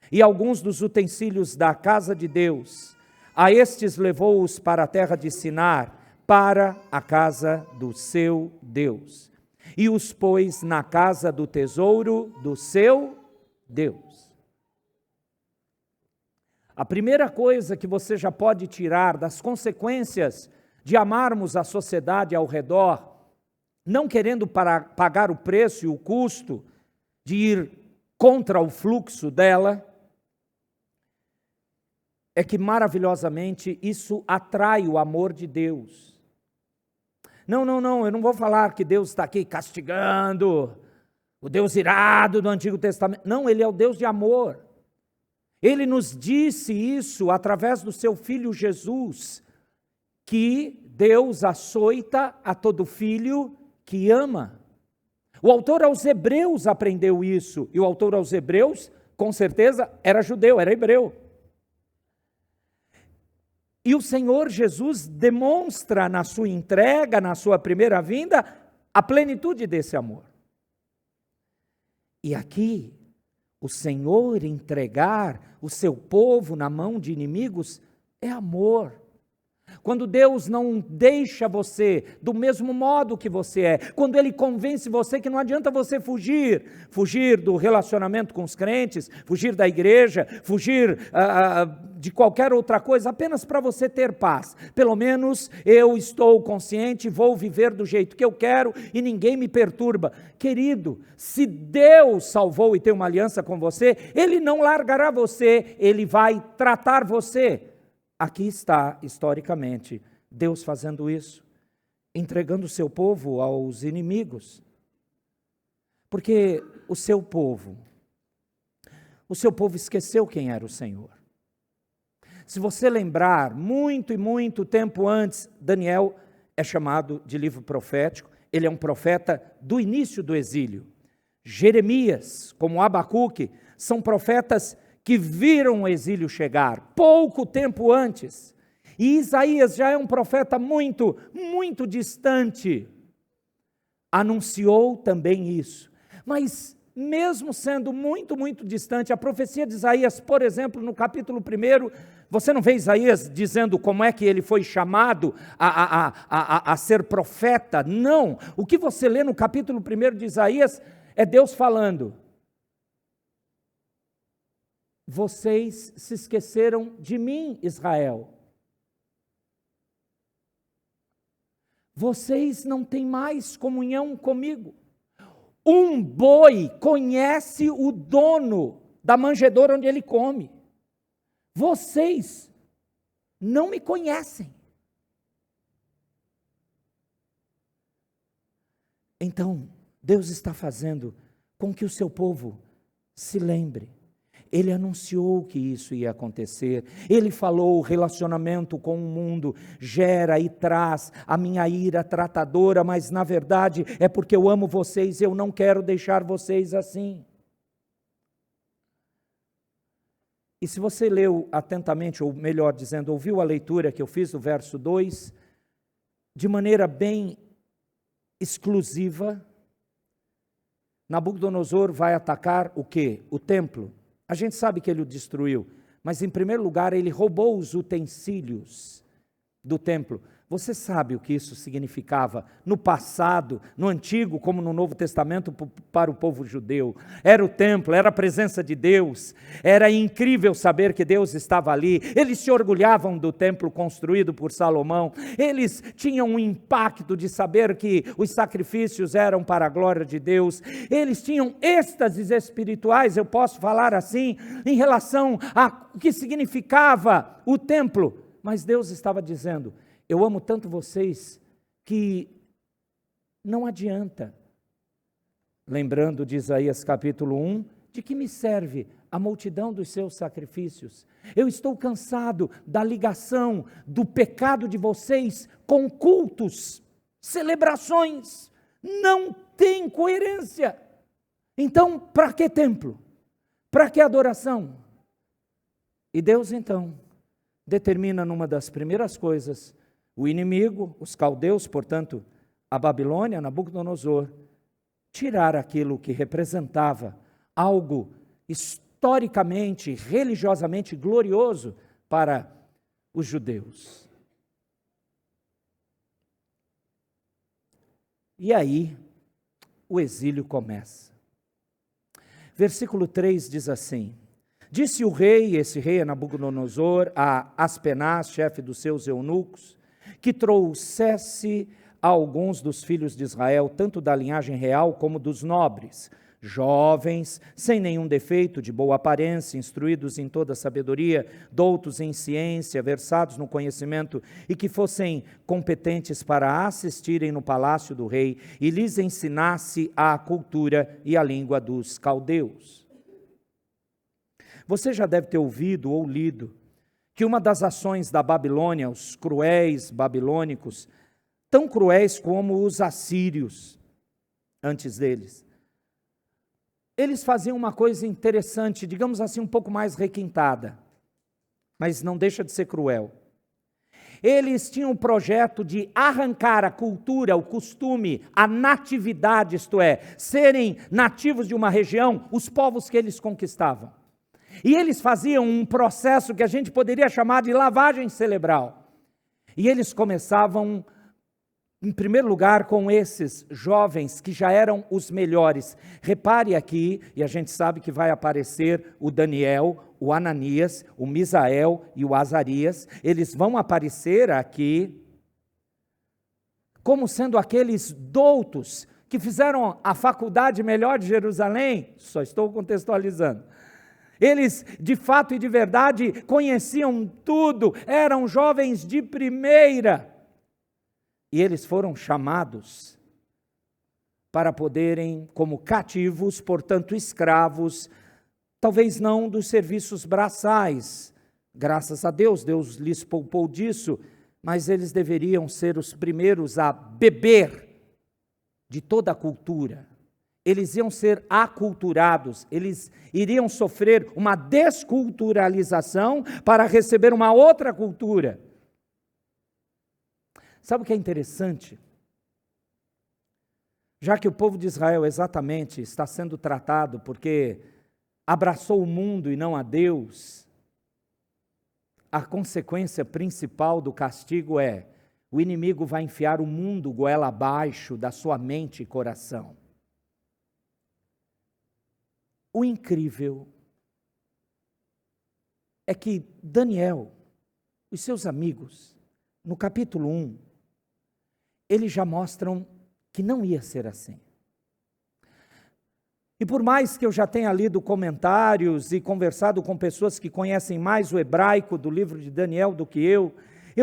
e alguns dos utensílios da casa de Deus. A estes levou-os para a terra de Sinar, para a casa do seu Deus, e os pôs na casa do tesouro do seu Deus. A primeira coisa que você já pode tirar das consequências de amarmos a sociedade ao redor, não querendo pagar o preço e o custo de ir contra o fluxo dela, é que maravilhosamente isso atrai o amor de Deus. Não, eu não vou falar que Deus está aqui castigando, o Deus irado do Antigo Testamento. Não, Ele é o Deus de amor. Ele nos disse isso através do seu Filho Jesus, que Deus açoita a todo filho que ama. O autor aos Hebreus aprendeu isso, e o autor aos Hebreus, com certeza, era judeu, era hebreu. E o Senhor Jesus demonstra na sua entrega, na sua primeira vinda, a plenitude desse amor. E aqui, o Senhor entregar o seu povo na mão de inimigos é amor. Quando Deus não deixa você do mesmo modo que você é, quando Ele convence você que não adianta você fugir do relacionamento com os crentes, fugir da igreja, fugir de qualquer outra coisa, apenas para você ter paz. Pelo menos eu estou consciente, vou viver do jeito que eu quero e ninguém me perturba. Querido, se Deus salvou e tem uma aliança com você, Ele não largará você, Ele vai tratar você. Aqui está, historicamente, Deus fazendo isso, entregando o seu povo aos inimigos. Porque o seu povo esqueceu quem era o Senhor. Se você lembrar, muito e muito tempo antes, Daniel é chamado de livro profético, ele é um profeta do início do exílio. Jeremias, como Abacuque, são profetas que viram o exílio chegar, pouco tempo antes. E Isaías já é um profeta muito, muito distante. Anunciou também isso. Mas, mesmo sendo muito, muito distante, a profecia de Isaías, por exemplo, no capítulo 1, você não vê Isaías dizendo como é que ele foi chamado a ser profeta? Não. O que você lê no capítulo 1 de Isaías é Deus falando: vocês se esqueceram de mim, Israel. Vocês não têm mais comunhão comigo. Um boi conhece o dono da manjedoura onde ele come. Vocês não me conhecem. Então, Deus está fazendo com que o seu povo se lembre. Ele anunciou que isso ia acontecer. Ele falou: o relacionamento com o mundo gera e traz a minha ira tratadora, mas na verdade é porque eu amo vocês e eu não quero deixar vocês assim. E se você leu atentamente, ou melhor dizendo, ouviu a leitura que eu fiz do verso 2, de maneira bem exclusiva, Nabucodonosor vai atacar o quê? O templo. A gente sabe que ele o destruiu, mas em primeiro lugar ele roubou os utensílios do templo. Você sabe o que isso significava no passado, no Antigo como no Novo Testamento para o povo judeu. Era o templo, era a presença de Deus, era incrível saber que Deus estava ali. Eles se orgulhavam do templo construído por Salomão, eles tinham um impacto de saber que os sacrifícios eram para a glória de Deus, eles tinham êxtases espirituais, eu posso falar assim, em relação ao que significava o templo. Mas Deus estava dizendo: eu amo tanto vocês que não adianta. Lembrando de Isaías capítulo 1, de que me serve a multidão dos seus sacrifícios? Eu estou cansado da ligação do pecado de vocês com cultos, celebrações. Não tem coerência. Então, para que templo? Para que adoração? E Deus então determina numa das primeiras coisas, o inimigo, os caldeus, portanto, a Babilônia, Nabucodonosor, tirar aquilo que representava algo historicamente, religiosamente glorioso para os judeus. E aí, o exílio começa. Versículo 3 diz assim: disse o rei, esse rei é Nabucodonosor, a Aspenaz, chefe dos seus eunucos, que trouxesse a alguns dos filhos de Israel, tanto da linhagem real como dos nobres, jovens, sem nenhum defeito, de boa aparência, instruídos em toda sabedoria, doutos em ciência, versados no conhecimento, e que fossem competentes para assistirem no palácio do rei, e lhes ensinasse a cultura e a língua dos caldeus. Você já deve ter ouvido ou lido que uma das ações da Babilônia, os cruéis babilônicos, tão cruéis como os assírios antes deles, eles faziam uma coisa interessante, digamos assim, um pouco mais requintada, mas não deixa de ser cruel. eles tinham um projeto de arrancar a cultura, o costume, a natividade, isto é, serem nativos de uma região, os povos que eles conquistavam. E eles faziam um processo que a gente poderia chamar de lavagem cerebral. E eles começavam, em primeiro lugar, com esses jovens que já eram os melhores. Repare aqui, e a gente sabe que vai aparecer o Daniel, o Ananias, o Misael e o Azarias. Eles vão aparecer aqui como sendo aqueles doutos que fizeram a faculdade melhor de Jerusalém. Só estou contextualizando. Eles, de fato e de verdade, conheciam tudo, eram jovens de primeira. E eles foram chamados para poderem, como cativos, portanto escravos, talvez não dos serviços braçais. Graças a Deus, Deus lhes poupou disso, mas eles deveriam ser os primeiros a beber de toda a cultura. Eles iam ser aculturados, eles iriam sofrer uma desculturalização para receber uma outra cultura. Sabe o que é interessante? Já que o povo de Israel exatamente está sendo tratado porque abraçou o mundo e não a Deus, a consequência principal do castigo é: o inimigo vai enfiar o mundo goela abaixo da sua mente e coração. O incrível é que Daniel, os seus amigos, no capítulo 1, eles já mostram que não ia ser assim. E por mais que eu já tenha lido comentários e conversado com pessoas que conhecem mais o hebraico do livro de Daniel do que eu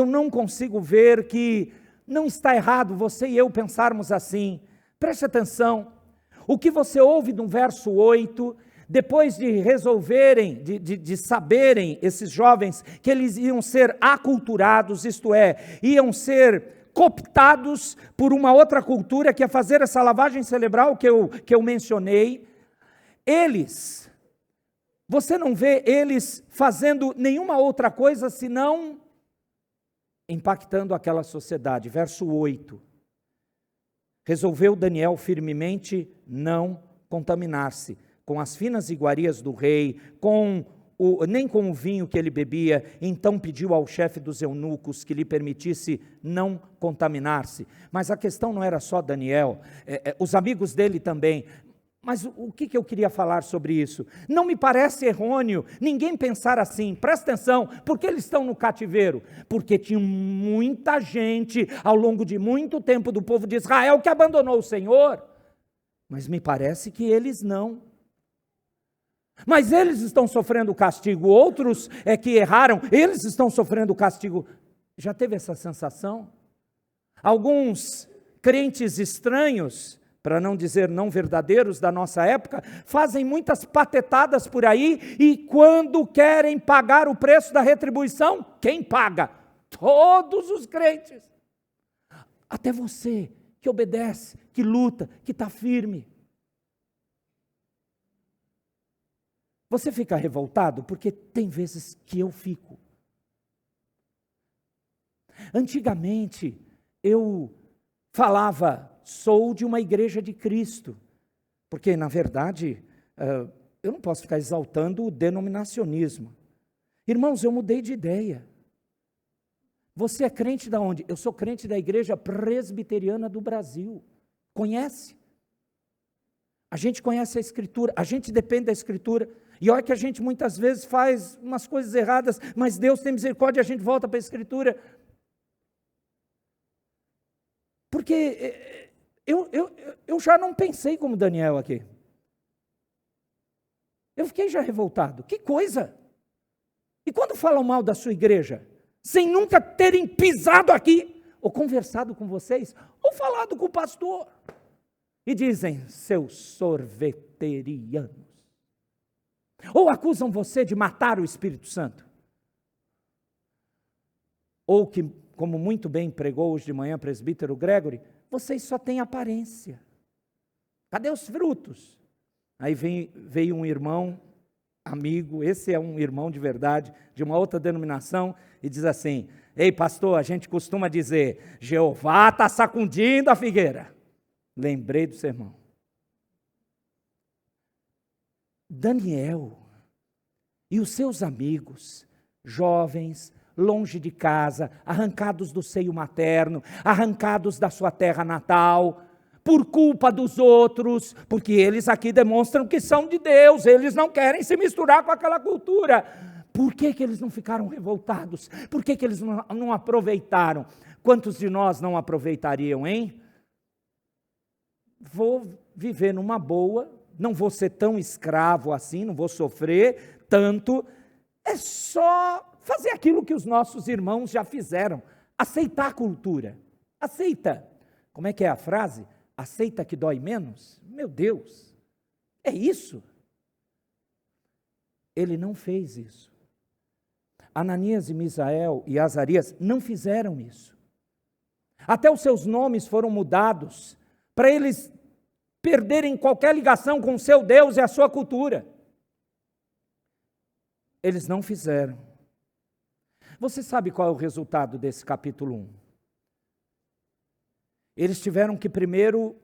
não consigo ver que não está errado você e eu pensarmos assim. Preste atenção, o que você ouve no verso 8, depois de resolverem, de saberem esses jovens que eles iam ser aculturados, isto é, iam ser cooptados por uma outra cultura que ia fazer essa lavagem cerebral que eu mencionei, você não vê eles fazendo nenhuma outra coisa senão impactando aquela sociedade. Verso 8. Resolveu Daniel firmemente não contaminar-se com as finas iguarias do rei, nem com o vinho que ele bebia. Então pediu ao chefe dos eunucos que lhe permitisse não contaminar-se. Mas a questão não era só Daniel, os amigos dele também. Mas o que eu queria falar sobre isso? Não me parece errôneo ninguém pensar assim. Presta atenção, por que eles estão no cativeiro? Porque tinha muita gente ao longo de muito tempo do povo de Israel que abandonou o Senhor. Mas me parece que eles não. Mas eles estão sofrendo castigo, outros que erraram, eles estão sofrendo castigo. Já teve essa sensação? Alguns crentes estranhos, para não dizer não verdadeiros da nossa época, fazem muitas patetadas por aí e quando querem pagar o preço da retribuição, quem paga? Todos os crentes. Até você que obedece, que luta, que está firme. Você fica revoltado? Porque tem vezes que eu fico. Antigamente, eu falava, sou de uma igreja de Cristo. Porque, na verdade, eu não posso ficar exaltando o denominacionismo. Irmãos, eu mudei de ideia. Você é crente de onde? Eu sou crente da Igreja Presbiteriana do Brasil. Conhece? A gente conhece a Escritura, a gente depende da Escritura. E olha que a gente muitas vezes faz umas coisas erradas, mas Deus tem misericórdia e a gente volta para a Escritura. Porque eu já não pensei como Daniel aqui. Eu fiquei já revoltado. Que coisa! E quando falam mal da sua igreja, sem nunca terem pisado aqui, ou conversado com vocês, ou falado com o pastor, e dizem, seus sorveterianos, ou acusam você de matar o Espírito Santo, ou que, como muito bem pregou hoje de manhã o presbítero Gregory, vocês só têm aparência. Cadê os frutos? Aí veio um irmão amigo, esse é um irmão de verdade, de uma outra denominação, e diz assim: ei, pastor, a gente costuma dizer, Jeová está sacudindo a figueira. Lembrei do sermão. Daniel e os seus amigos, jovens, longe de casa, arrancados do seio materno, arrancados da sua terra natal, por culpa dos outros, porque eles aqui demonstram que são de Deus, eles não querem se misturar com aquela cultura. Por que eles não ficaram revoltados? Por que eles não aproveitaram? Quantos de nós não aproveitariam, hein? Vou viver numa boa, não vou ser tão escravo assim, não vou sofrer tanto, é só fazer aquilo que os nossos irmãos já fizeram, aceitar a cultura, aceita. Como é que é a frase? Aceita que dói menos? Meu Deus, é isso? Ele não fez isso. Ananias e Misael e Azarias não fizeram isso. Até os seus nomes foram mudados, para eles perderem qualquer ligação com o seu Deus e a sua cultura. Eles não fizeram. Você sabe qual é o resultado desse capítulo 1? Eles tiveram que primeiro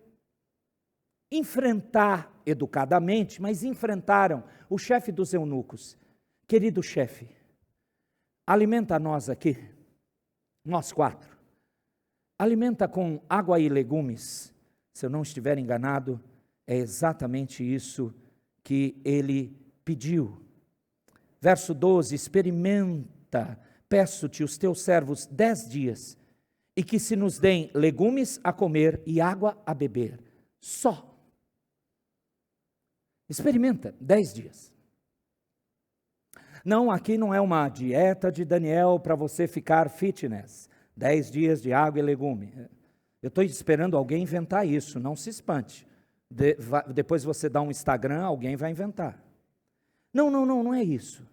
enfrentar educadamente, mas enfrentaram o chefe dos eunucos. Querido chefe, alimenta nós aqui, nós 4. Alimenta com água e legumes. Se eu não estiver enganado, é exatamente isso que ele pediu. Verso 12, experimenta, peço-te os teus servos 10 dias, e que se nos deem legumes a comer e água a beber, só. Experimenta 10 dias. Não, aqui não é uma dieta de Daniel para você ficar fitness. 10 dias de água e legume. Eu estou esperando alguém inventar isso, não se espante. Depois você dá um Instagram, alguém vai inventar. Não é isso.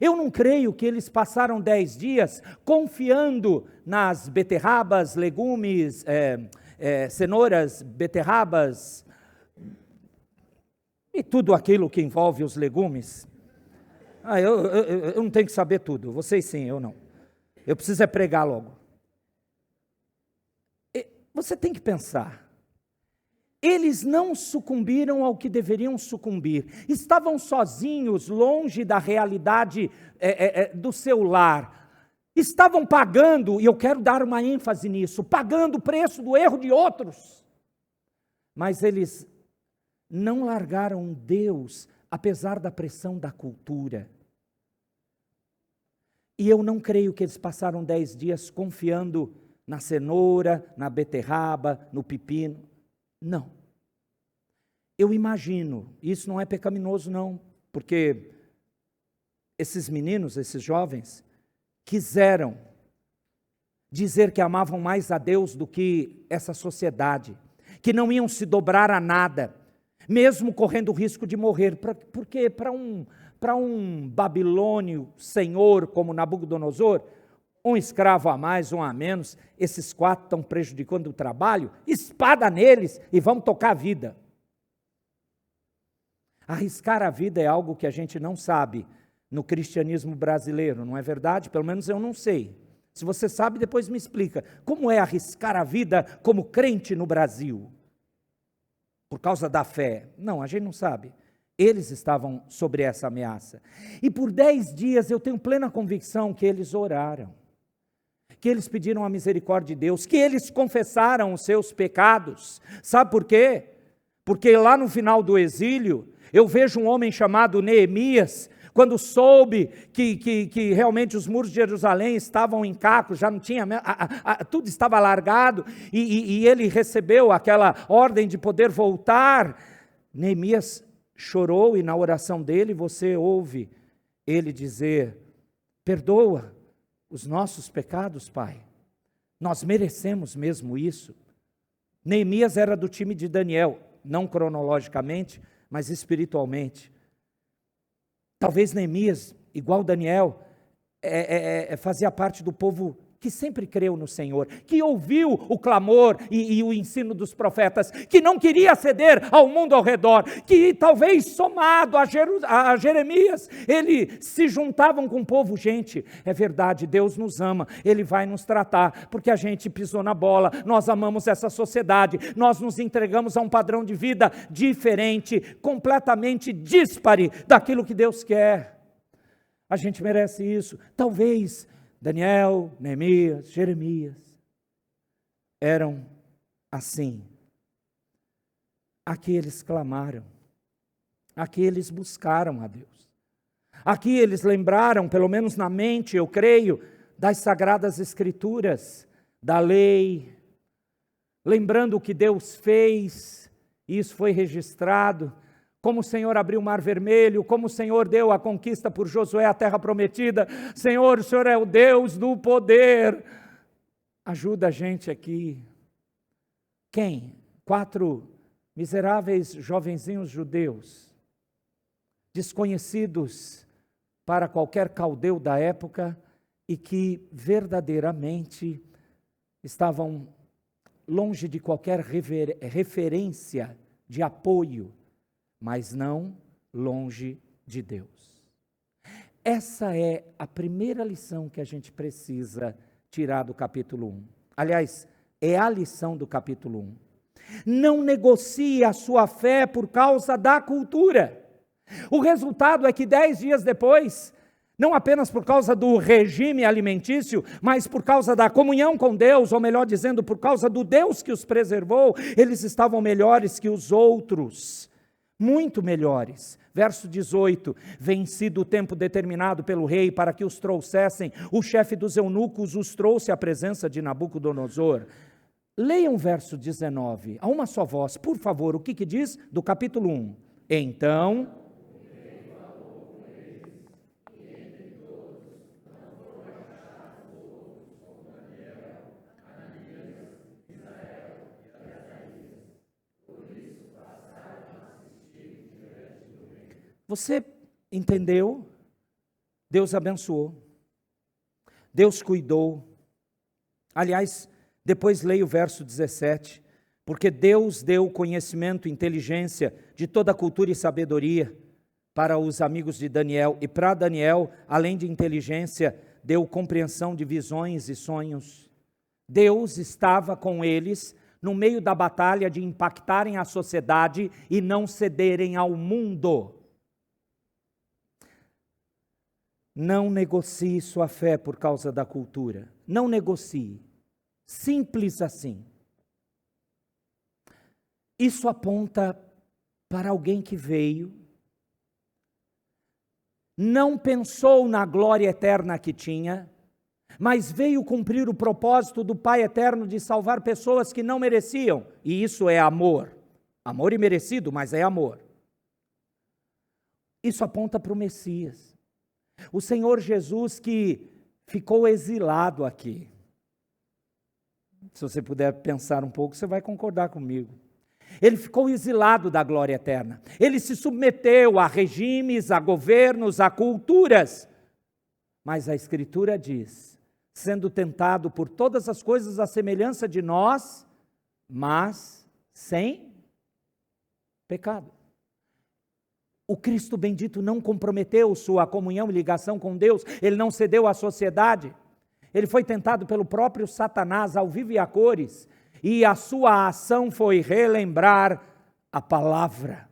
Eu não creio que eles passaram 10 dias confiando nas beterrabas, legumes, cenouras, beterrabas e tudo aquilo que envolve os legumes. Eu não tenho que saber tudo, vocês sim, eu não. Eu preciso é pregar logo. Você tem que pensar. Eles não sucumbiram ao que deveriam sucumbir. Estavam sozinhos, longe da realidade do seu lar. Estavam pagando, e eu quero dar uma ênfase nisso, pagando o preço do erro de outros. Mas eles não largaram Deus, apesar da pressão da cultura. E eu não creio que eles passaram 10 dias confiando na cenoura, na beterraba, no pepino. Não. Eu imagino, isso não é pecaminoso não, porque esses meninos, esses jovens, quiseram dizer que amavam mais a Deus do que essa sociedade, que não iam se dobrar a nada, mesmo correndo o risco de morrer, porque para um babilônio senhor como Nabucodonosor, um escravo a mais, um a menos, esses 4 estão prejudicando o trabalho, espada neles e vamos tocar a vida. Arriscar a vida é algo que a gente não sabe no cristianismo brasileiro, não é verdade? Pelo menos eu não sei. Se você sabe, depois me explica. Como é arriscar a vida como crente no Brasil? Por causa da fé? Não, a gente não sabe. Eles estavam sobre essa ameaça. E por 10 dias eu tenho plena convicção que eles oraram, que eles pediram a misericórdia de Deus, que eles confessaram os seus pecados. Sabe por quê? Porque lá no final do exílio, eu vejo um homem chamado Neemias, quando soube que realmente os muros de Jerusalém estavam em cacos, já não tinha, tudo estava largado, e ele recebeu aquela ordem de poder voltar. Neemias chorou, e na oração dele você ouve ele dizer: perdoa os nossos pecados, Pai, nós merecemos mesmo isso. Neemias era do time de Daniel, não cronologicamente, mas espiritualmente. Talvez Neemias, igual Daniel, fazia parte do povo que sempre creu no Senhor, que ouviu o clamor e o ensino dos profetas, que não queria ceder ao mundo ao redor, que talvez somado a Jeremias, ele se juntavam com o povo. Gente, é verdade, Deus nos ama, Ele vai nos tratar, porque a gente pisou na bola, nós amamos essa sociedade, nós nos entregamos a um padrão de vida diferente, completamente díspare daquilo que Deus quer. A gente merece isso. Talvez Daniel, Neemias, Jeremias eram assim. Aqui eles clamaram, aqui eles buscaram a Deus, aqui eles lembraram, pelo menos na mente, eu creio, das Sagradas Escrituras, da lei, lembrando o que Deus fez, e isso foi registrado, como o Senhor abriu o Mar Vermelho, como o Senhor deu a conquista por Josué a terra prometida. Senhor, o Senhor é o Deus do poder. Ajuda a gente aqui. Quem? 4 miseráveis jovenzinhos judeus, desconhecidos para qualquer caldeu da época e que verdadeiramente estavam longe de qualquer referência de apoio, mas não longe de Deus. Essa é a primeira lição que a gente precisa tirar do capítulo 1. Aliás, é a lição do capítulo 1. Não negocie a sua fé por causa da cultura. O resultado é que 10 dias depois, não apenas por causa do regime alimentício, mas por causa da comunhão com Deus, ou melhor dizendo, por causa do Deus que os preservou, eles estavam melhores que os outros. Muito melhores. Verso 18, vencido o tempo determinado pelo rei para que os trouxessem, o chefe dos eunucos os trouxe à presença de Nabucodonosor. Leiam o verso 19, a uma só voz, por favor, o que diz do capítulo 1? Então... Você entendeu? Deus abençoou. Deus cuidou. Aliás, depois leia o verso 17. Porque Deus deu conhecimento e inteligência de toda cultura e sabedoria para os amigos de Daniel. E para Daniel, além de inteligência, deu compreensão de visões e sonhos. Deus estava com eles no meio da batalha de impactarem a sociedade e não cederem ao mundo. Não negocie sua fé por causa da cultura. Não negocie. Simples assim. Isso aponta para alguém que veio, não pensou na glória eterna que tinha, mas veio cumprir o propósito do Pai eterno de salvar pessoas que não mereciam. E isso é amor. Amor imerecido, mas é amor. Isso aponta para o Messias. O Senhor Jesus que ficou exilado aqui. Se você puder pensar um pouco, você vai concordar comigo. Ele ficou exilado da glória eterna. Ele se submeteu a regimes, a governos, a culturas. Mas a Escritura diz, sendo tentado por todas as coisas à semelhança de nós, mas sem pecado. O Cristo bendito não comprometeu sua comunhão e ligação com Deus, ele não cedeu à sociedade, ele foi tentado pelo próprio Satanás ao vivo e a cores, e a sua ação foi relembrar a palavra.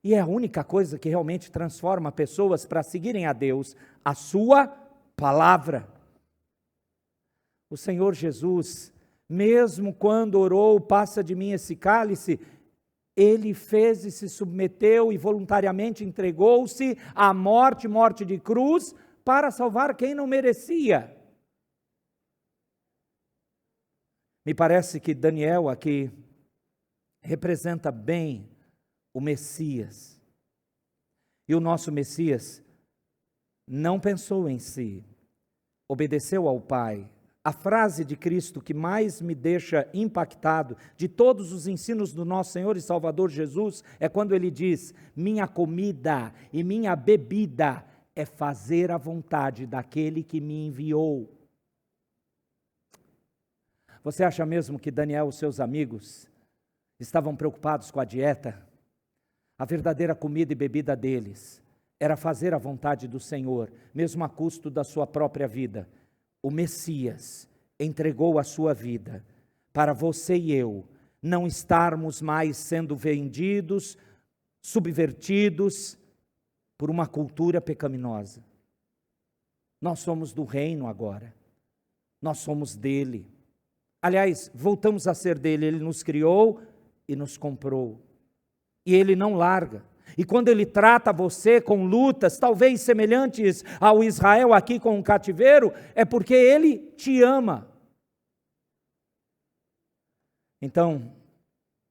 E é a única coisa que realmente transforma pessoas para seguirem a Deus, a sua palavra. O Senhor Jesus, mesmo quando orou, passa de mim esse cálice, ele fez e se submeteu e voluntariamente entregou-se à morte, morte de cruz, para salvar quem não merecia. Me parece que Daniel aqui representa bem o Messias. E o nosso Messias não pensou em si, obedeceu ao Pai. A frase de Cristo que mais me deixa impactado de todos os ensinos do nosso Senhor e Salvador Jesus é quando ele diz: minha comida e minha bebida é fazer a vontade daquele que me enviou. Você acha mesmo que Daniel e os seus amigos estavam preocupados com a dieta? A verdadeira comida e bebida deles era fazer a vontade do Senhor, mesmo a custo da sua própria vida. O Messias entregou a sua vida para você e eu não estarmos mais sendo vendidos, subvertidos por uma cultura pecaminosa. Nós somos do reino agora. Nós somos dele. Aliás, voltamos a ser dele. Ele nos criou e nos comprou. E ele não larga. E quando ele trata você com lutas, talvez semelhantes ao Israel aqui com o cativeiro, é porque ele te ama. Então,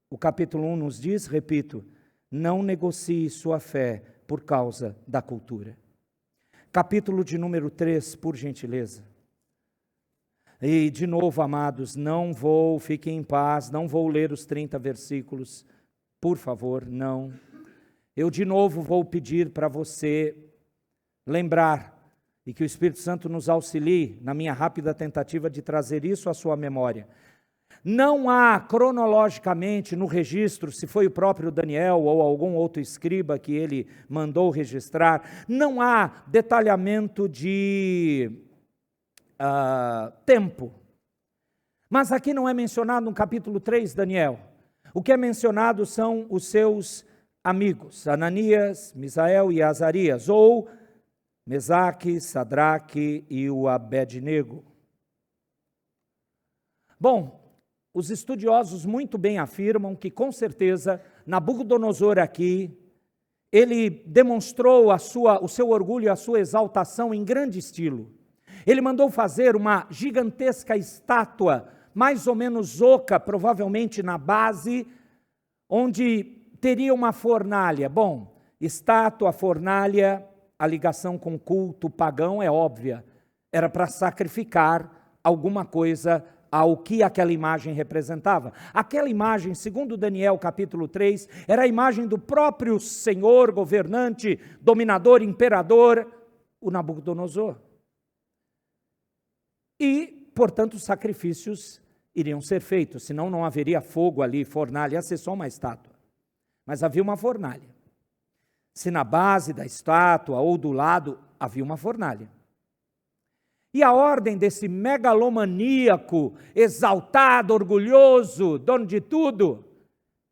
o capítulo 1 nos diz, repito, não negocie sua fé por causa da cultura. Capítulo de número 3, por gentileza. E de novo, amados, fiquem em paz, não vou ler os 30 versículos, por favor, não. Eu de novo vou pedir para você lembrar, e que o Espírito Santo nos auxilie na minha rápida tentativa de trazer isso à sua memória. Não há cronologicamente no registro, se foi o próprio Daniel ou algum outro escriba que ele mandou registrar, não há detalhamento de tempo. Mas aqui não é mencionado no capítulo 3, Daniel. O que é mencionado são os seus amigos, Ananias, Misael e Azarias, ou Mesaque, Sadraque e o Abednego. Bom, os estudiosos muito bem afirmam que, com certeza, Nabucodonosor aqui, ele demonstrou o seu orgulho e a sua exaltação em grande estilo. Ele mandou fazer uma gigantesca estátua, mais ou menos oca, provavelmente na base, onde teria uma fornalha. Bom, estátua, fornalha, a ligação com o culto pagão é óbvia. Era para sacrificar alguma coisa ao que aquela imagem representava. Aquela imagem, segundo Daniel capítulo 3, era a imagem do próprio Senhor, governante, dominador, imperador, o Nabucodonosor. E, portanto, os sacrifícios iriam ser feitos, senão não haveria fogo ali, fornalha, ia ser só uma estátua. Mas havia uma fornalha. Se na base da estátua ou do lado havia uma fornalha. E a ordem desse megalomaníaco, exaltado, orgulhoso, dono de tudo,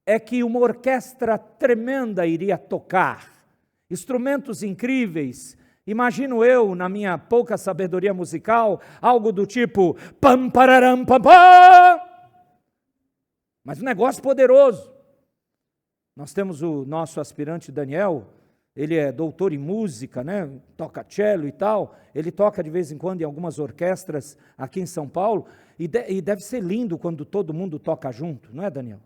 é que uma orquestra tremenda iria tocar, instrumentos incríveis. Imagino eu, na minha pouca sabedoria musical, algo do tipo pam pararam pam pam. Mas um negócio poderoso. Nós temos o nosso aspirante Daniel, ele é doutor em música, né? Toca cello e tal, ele toca de vez em quando em algumas orquestras aqui em São Paulo, e deve ser lindo quando todo mundo toca junto, não é, Daniel?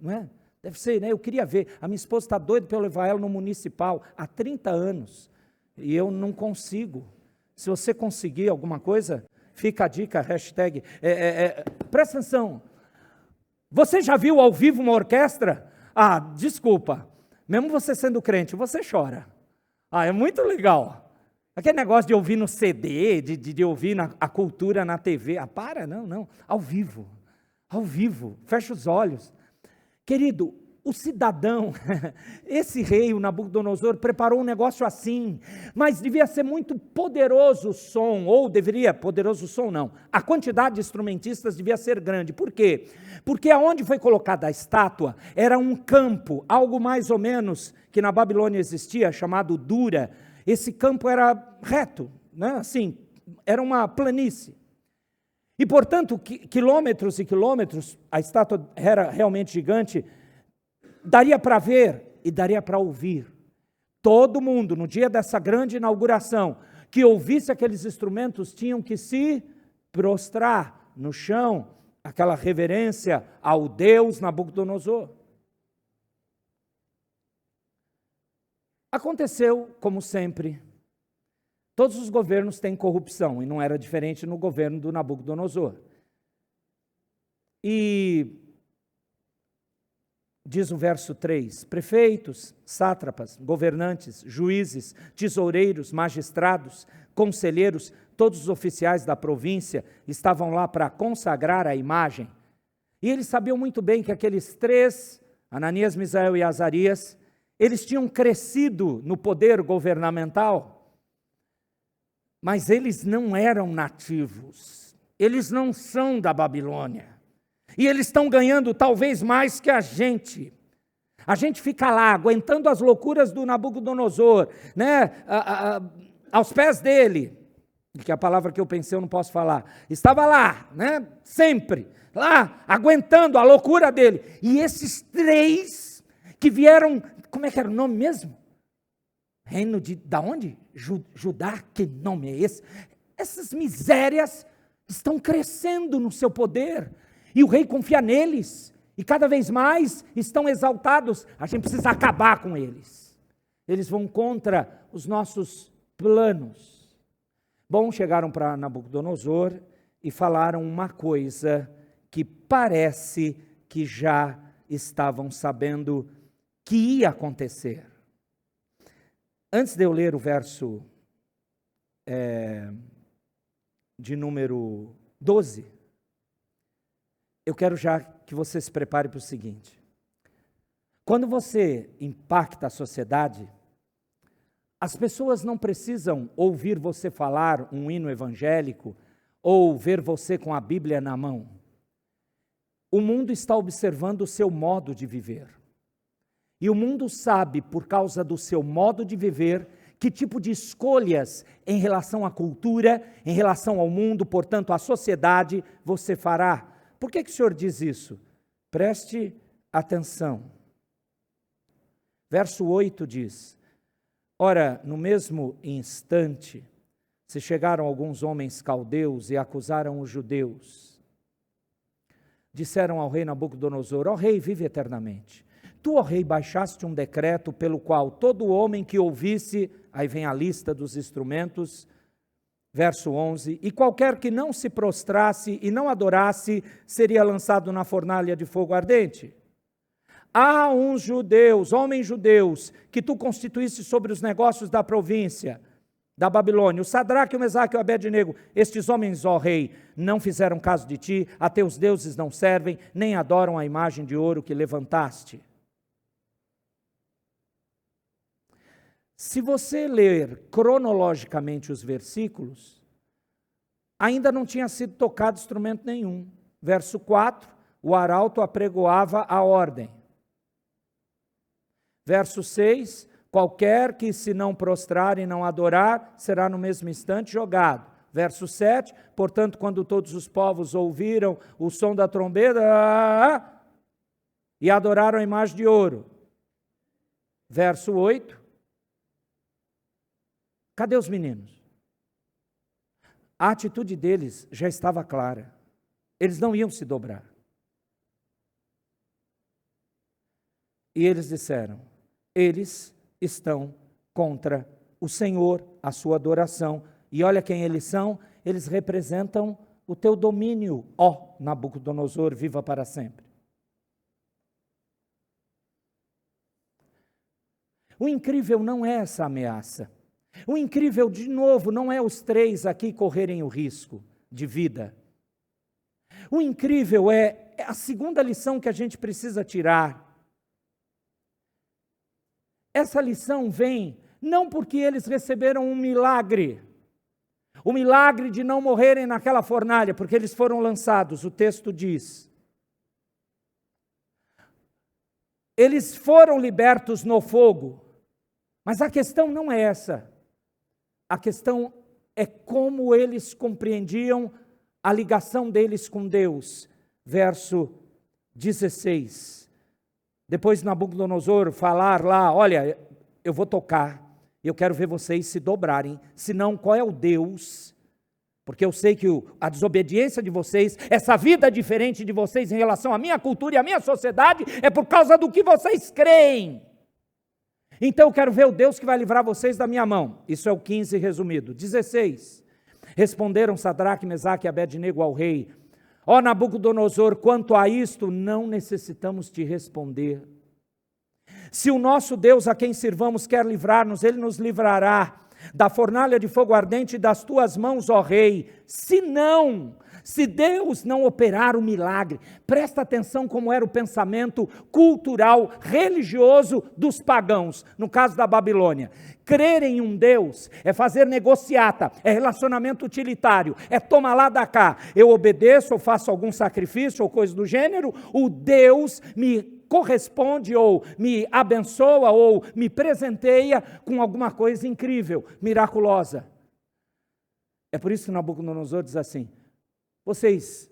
Não é? Deve ser, né? Eu queria ver, a minha esposa está doida para eu levar ela no municipal, há 30 anos, e eu não consigo. Se você conseguir alguma coisa, fica a dica, hashtag, presta atenção, você já viu ao vivo uma orquestra? Ah, desculpa, mesmo você sendo crente, você chora. Ah, é muito legal. Aquele negócio de ouvir no CD, de ouvir a cultura na TV. Ah, para, não. Ao vivo. Fecha os olhos. Querido, o cidadão, esse rei, o Nabucodonosor, preparou um negócio assim, mas devia ser muito poderoso o som, ou deveria, poderoso o som não, a quantidade de instrumentistas devia ser grande. Por quê? Porque aonde foi colocada a estátua era um campo, algo mais ou menos que na Babilônia existia, chamado Dura. Esse campo era reto, né? Assim, era uma planície. E, portanto, quilômetros e quilômetros, a estátua era realmente gigante, daria para ver e daria para ouvir. Todo mundo, no dia dessa grande inauguração, que ouvisse aqueles instrumentos, tinham que se prostrar no chão, aquela reverência ao Deus Nabucodonosor. Aconteceu, como sempre, todos os governos têm corrupção, e não era diferente no governo do Nabucodonosor. E diz o verso 3, prefeitos, sátrapas, governantes, juízes, tesoureiros, magistrados, conselheiros, todos os oficiais da província estavam lá para consagrar a imagem. E eles sabiam muito bem que aqueles três, Ananias, Misael e Azarias, eles tinham crescido no poder governamental, mas eles não eram nativos, eles não são da Babilônia. E eles estão ganhando talvez mais que a gente. A gente fica lá, aguentando as loucuras do Nabucodonosor, né? Aos pés dele. Que é a palavra que eu pensei, eu não posso falar. Estava lá, né? Sempre. Lá, aguentando a loucura dele. E esses três que vieram, como é que era o nome mesmo? Reino de, da onde? Judá, que nome é esse? Essas misérias estão crescendo no seu poder. E o rei confia neles, e cada vez mais estão exaltados. A gente precisa acabar com eles. Eles vão contra os nossos planos. Bom, chegaram para Nabucodonosor e falaram uma coisa que parece que já estavam sabendo que ia acontecer. Antes de eu ler o verso de número 12, eu quero já que você se prepare para o seguinte. Quando você impacta a sociedade, as pessoas não precisam ouvir você falar um hino evangélico ou ver você com a Bíblia na mão. O mundo está observando o seu modo de viver. E o mundo sabe, por causa do seu modo de viver, que tipo de escolhas em relação à cultura, em relação ao mundo, portanto, à sociedade, você fará. Por que o Senhor diz isso? Preste atenção. Verso 8 diz: ora, no mesmo instante, se chegaram alguns homens caldeus e acusaram os judeus. Disseram ao rei Nabucodonosor: ó rei, vive eternamente. Tu, ó rei, baixaste um decreto pelo qual todo homem que ouvisse, aí vem a lista dos instrumentos, verso 11, e qualquer que não se prostrasse e não adorasse, seria lançado na fornalha de fogo ardente. Há uns judeus, homens judeus, que tu constituíste sobre os negócios da província da Babilônia, o Sadraque, o Mesaque e o Abednego. Estes homens, ó rei, não fizeram caso de ti, a teus deuses não servem, nem adoram a imagem de ouro que levantaste. Se você ler cronologicamente os versículos, ainda não tinha sido tocado instrumento nenhum. Verso 4, o arauto apregoava a ordem. Verso 6, qualquer que se não prostrar e não adorar, será no mesmo instante jogado. Verso 7, portanto, quando todos os povos ouviram o som da trombeta, e adoraram a imagem de ouro. Verso 8, cadê os meninos? A atitude deles já estava clara. Eles não iam se dobrar. E eles disseram: eles estão contra o Senhor, a sua adoração. E olha quem eles são, eles representam o teu domínio, ó Nabucodonosor, viva para sempre. O incrível não é essa ameaça. O incrível, de novo, não é os três aqui correrem o risco de vida. O incrível é a segunda lição que a gente precisa tirar. Essa lição vem não porque eles receberam um milagre, o milagre de não morrerem naquela fornalha, porque eles foram lançados, o texto diz. Eles foram libertos no fogo, mas a questão não é essa. A questão é como eles compreendiam a ligação deles com Deus. Verso 16. Depois Nabucodonosor falar lá: olha, eu vou tocar, eu quero ver vocês se dobrarem, senão qual é o Deus? Porque eu sei que a desobediência de vocês, essa vida diferente de vocês em relação à minha cultura e à minha sociedade, é por causa do que vocês creem. Então eu quero ver o Deus que vai livrar vocês da minha mão. Isso é o 15 resumido. 16. Responderam Sadraque, Mesaque e Abednego ao rei: ó Nabucodonosor, quanto a isto, não necessitamos te responder Se o nosso Deus a quem sirvamos quer livrar-nos, Ele nos livrará da fornalha de fogo ardente das tuas mãos, ó Rei. Se não, se Deus não operar o milagre, presta atenção como era o pensamento cultural, religioso dos pagãos, no caso da Babilônia. Crer em um Deus é fazer negociata, é relacionamento utilitário, é toma lá da cá. Eu obedeço, ou faço algum sacrifício ou coisa do gênero, o Deus me corresponde ou me abençoa ou me presenteia com alguma coisa incrível, miraculosa. É por isso que Nabucodonosor diz assim: vocês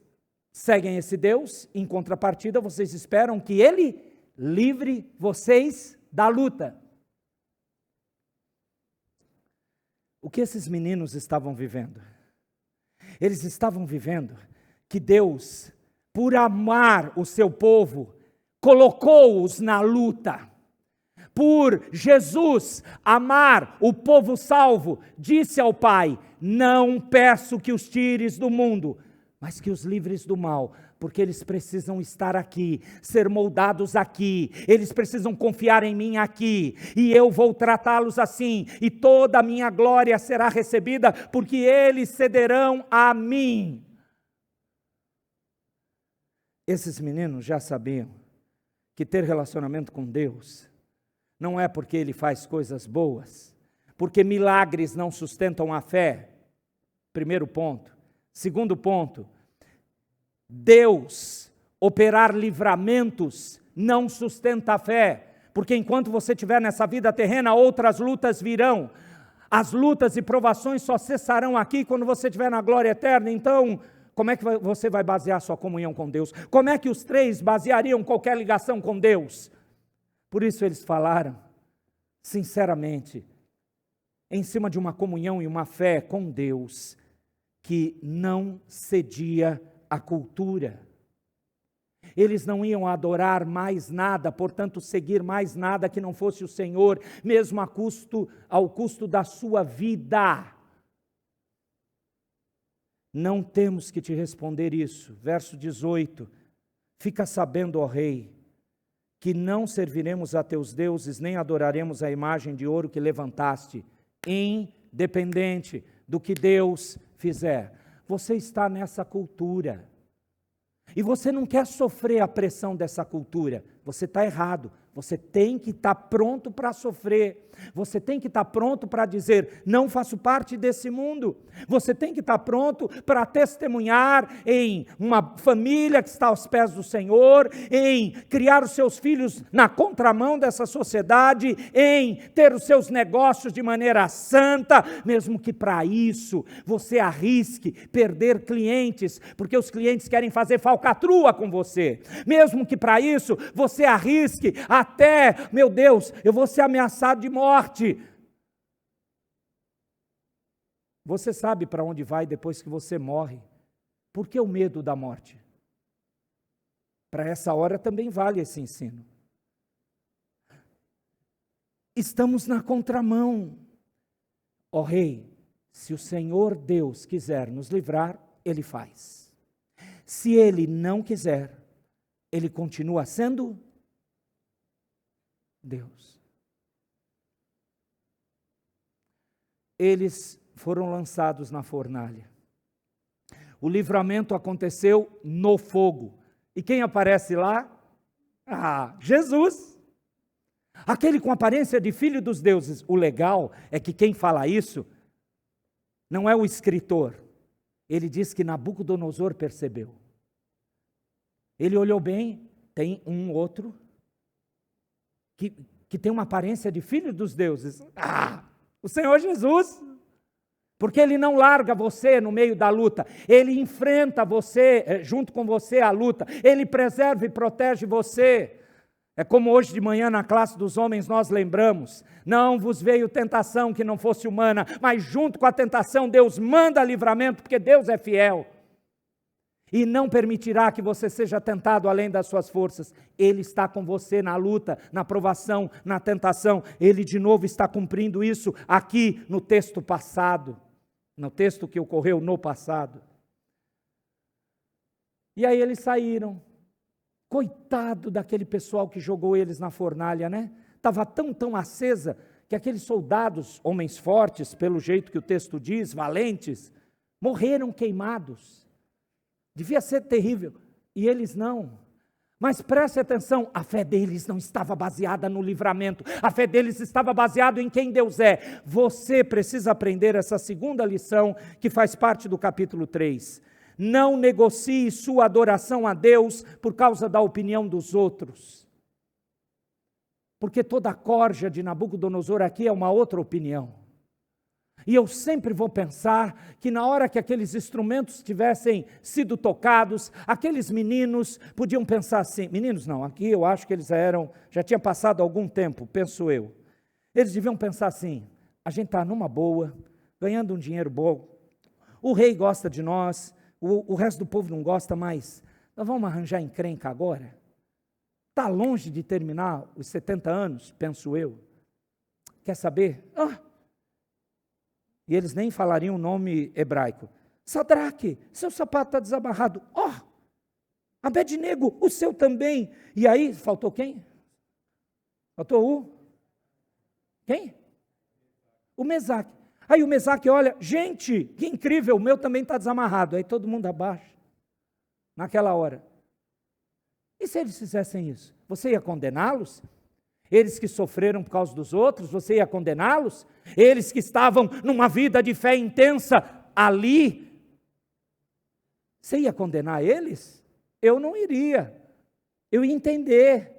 seguem esse Deus, em contrapartida vocês esperam que Ele livre vocês da luta. O que esses meninos estavam vivendo? Eles estavam vivendo que Deus, por amar o seu povo, colocou-os na luta. Por Jesus amar o povo salvo, disse ao Pai: não peço que os tires do mundo, mas que os livres do mal, porque eles precisam estar aqui, ser moldados aqui, eles precisam confiar em mim aqui, e eu vou tratá-los assim, e toda a minha glória será recebida, porque eles cederão a mim. Esses meninos já sabiam que ter relacionamento com Deus não é porque Ele faz coisas boas, porque milagres não sustentam a fé. Primeiro ponto. Segundo ponto, Deus operar livramentos não sustenta a fé, porque enquanto você estiver nessa vida terrena, outras lutas virão. As lutas e provações só cessarão aqui quando você estiver na glória eterna. Então, como é que você vai basear sua comunhão com Deus? Como é que os três baseariam qualquer ligação com Deus? Por isso eles falaram, sinceramente, em cima de uma comunhão e uma fé com Deus, que não cedia à cultura. Eles não iam adorar mais nada, portanto seguir mais nada que não fosse o Senhor, mesmo ao custo da sua vida. Não temos que te responder isso. Verso 18, fica sabendo, ó Rei, que não serviremos a teus deuses, nem adoraremos a imagem de ouro que levantaste, independente do que Deus fizer. Você está nessa cultura, e você não quer sofrer a pressão dessa cultura. Você está errado. Você tem que estar pronto para sofrer. Você tem que estar pronto para dizer: não faço parte desse mundo. Você tem que estar pronto para testemunhar em uma família que está aos pés do Senhor, em criar os seus filhos na contramão dessa sociedade, em ter os seus negócios de maneira santa, mesmo que para isso você arrisque perder clientes, porque os clientes querem fazer falcatrua com você. Mesmo que para isso você arrisque até, meu Deus, eu vou ser ameaçado de morte. Você sabe para onde vai depois que você morre. Por que o medo da morte? Para essa hora também vale esse ensino. Estamos na contramão. Ó Rei, se o Senhor Deus quiser nos livrar, Ele faz. Se Ele não quiser, Ele continua sendo Deus. Eles foram lançados na fornalha. O livramento aconteceu no fogo. E quem aparece lá? Jesus. Aquele com aparência de filho dos deuses. O legal é que quem fala isso não é o escritor. Ele diz que Nabucodonosor percebeu. Ele olhou bem, tem um outro que tem uma aparência de filho dos deuses. O Senhor Jesus. Porque Ele não larga você no meio da luta. Ele enfrenta você, junto com você, a luta. Ele preserva e protege você. É como hoje de manhã na classe dos homens nós lembramos. Não vos veio tentação que não fosse humana, mas junto com a tentação Deus manda livramento, porque Deus é fiel. E não permitirá que você seja tentado além das suas forças. Ele está com você na luta, na provação, na tentação. Ele de novo está cumprindo isso aqui no texto passado. No texto que ocorreu no passado. E aí eles saíram. Coitado daquele pessoal que jogou eles na fornalha, né? estava tão acesa, que aqueles soldados, homens fortes, pelo jeito que o texto diz, valentes, morreram queimados. Devia ser terrível. E eles não. Mas preste atenção, a fé deles não estava baseada no livramento, a fé deles estava baseada em quem Deus é. Você precisa aprender essa segunda lição, que faz parte do capítulo 3. Não negocie sua adoração a Deus por causa da opinião dos outros. Porque toda a corja de Nabucodonosor aqui é uma outra opinião. E eu sempre vou pensar que na hora que aqueles instrumentos tivessem sido tocados, aqueles meninos podiam pensar assim, meninos não, aqui eu acho que eles já tinha passado algum tempo, penso eu. Eles deviam pensar assim, a gente está numa boa, ganhando um dinheiro bom, o rei gosta de nós, o resto do povo não gosta mais, nós vamos arranjar encrenca agora? Está longe de terminar os 70 anos, penso eu. Quer saber? E eles nem falariam o nome hebraico. Sadraque, seu sapato está desamarrado. Abednego, o seu também. E aí, faltou quem? Faltou quem? O Mesaque. Aí o Mesaque olha, gente, que incrível, o meu também está desamarrado. Aí todo mundo abaixa, naquela hora. E se eles fizessem isso? Você ia condená-los? Eles que sofreram por causa dos outros, você ia condená-los? Eles que estavam numa vida de fé intensa ali, você ia condenar eles? Eu não iria, eu ia entender.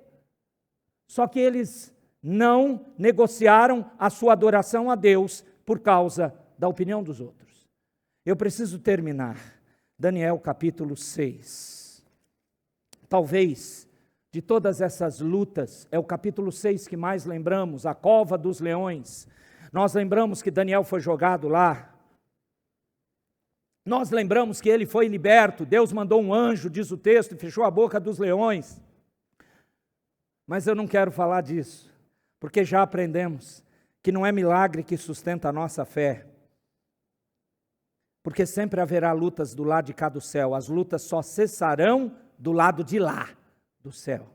Só que eles não negociaram a sua adoração a Deus por causa da opinião dos outros. Eu preciso terminar. Daniel capítulo 6. Talvez de todas essas lutas, é o capítulo 6 que mais lembramos, a cova dos leões. Nós lembramos que Daniel foi jogado lá. Nós lembramos que ele foi liberto, Deus mandou um anjo, diz o texto, e fechou a boca dos leões. Mas eu não quero falar disso, porque já aprendemos que não é milagre que sustenta a nossa fé. Porque sempre haverá lutas do lado de cá do céu, as lutas só cessarão do lado de lá do céu.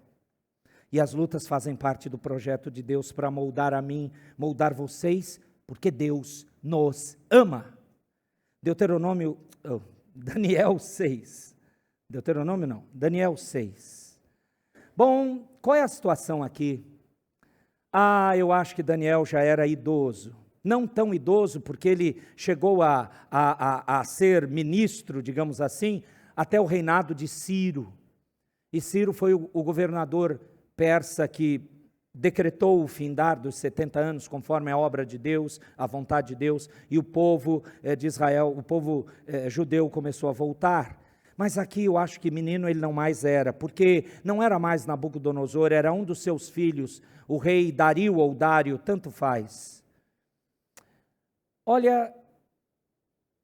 E as lutas fazem parte do projeto de Deus para moldar a mim, moldar vocês, porque Deus nos ama. Daniel 6. Deuteronômio não, Daniel 6. Bom, qual é a situação aqui? Eu acho que Daniel já era idoso. Não tão idoso, porque ele chegou a ser ministro, digamos assim, até o reinado de Ciro. E Ciro foi o governador persa que decretou o findar dos 70 anos, conforme a obra de Deus, a vontade de Deus, e o povo de Israel, o povo judeu começou a voltar. Mas aqui eu acho que menino ele não mais era, porque não era mais Nabucodonosor, era um dos seus filhos, o rei Dario ou Dário, tanto faz. Olha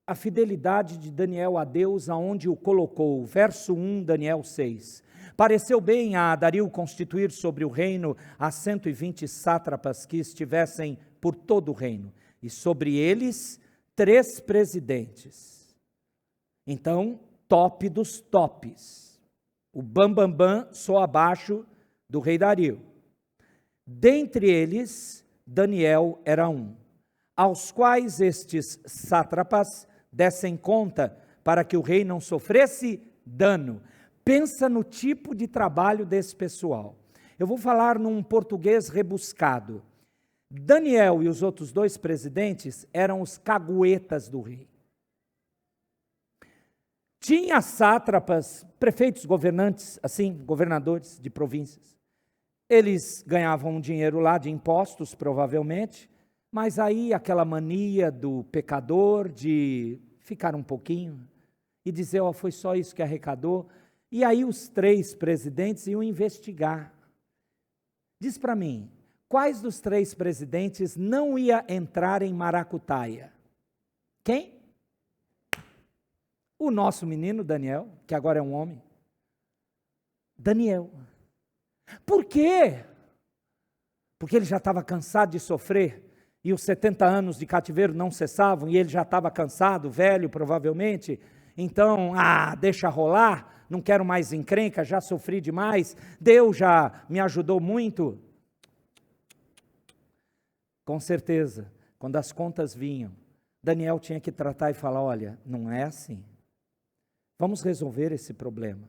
a fidelidade de Daniel a Deus, aonde o colocou. Verso 1, Daniel 6. Pareceu bem a Dario constituir sobre o reino as 120 sátrapas que estivessem por todo o reino, e sobre eles 3 presidentes. Então, top dos tops. O bambambam só abaixo do rei Dario. Dentre eles, Daniel era um, aos quais estes sátrapas dessem conta para que o rei não sofresse dano. Pensa no tipo de trabalho desse pessoal. Eu vou falar num português rebuscado. Daniel e os outros 2 presidentes eram os caguetas do rei. Tinha sátrapas, prefeitos, governantes, assim, governadores de províncias. Eles ganhavam um dinheiro lá de impostos, provavelmente, mas aí aquela mania do pecador de ficar um pouquinho e dizer, foi só isso que arrecadou. E aí os 3 presidentes iam investigar. Diz para mim, quais dos 3 presidentes não ia entrar em maracutaia? Quem? O nosso menino Daniel, que agora é um homem. Daniel. Por quê? Porque ele já estava cansado de sofrer, e os 70 anos de cativeiro não cessavam, e ele já estava cansado, velho provavelmente. Então, deixa rolar, não quero mais encrenca, já sofri demais, Deus já me ajudou muito. Com certeza, quando as contas vinham, Daniel tinha que tratar e falar, olha, não é assim. Vamos resolver esse problema.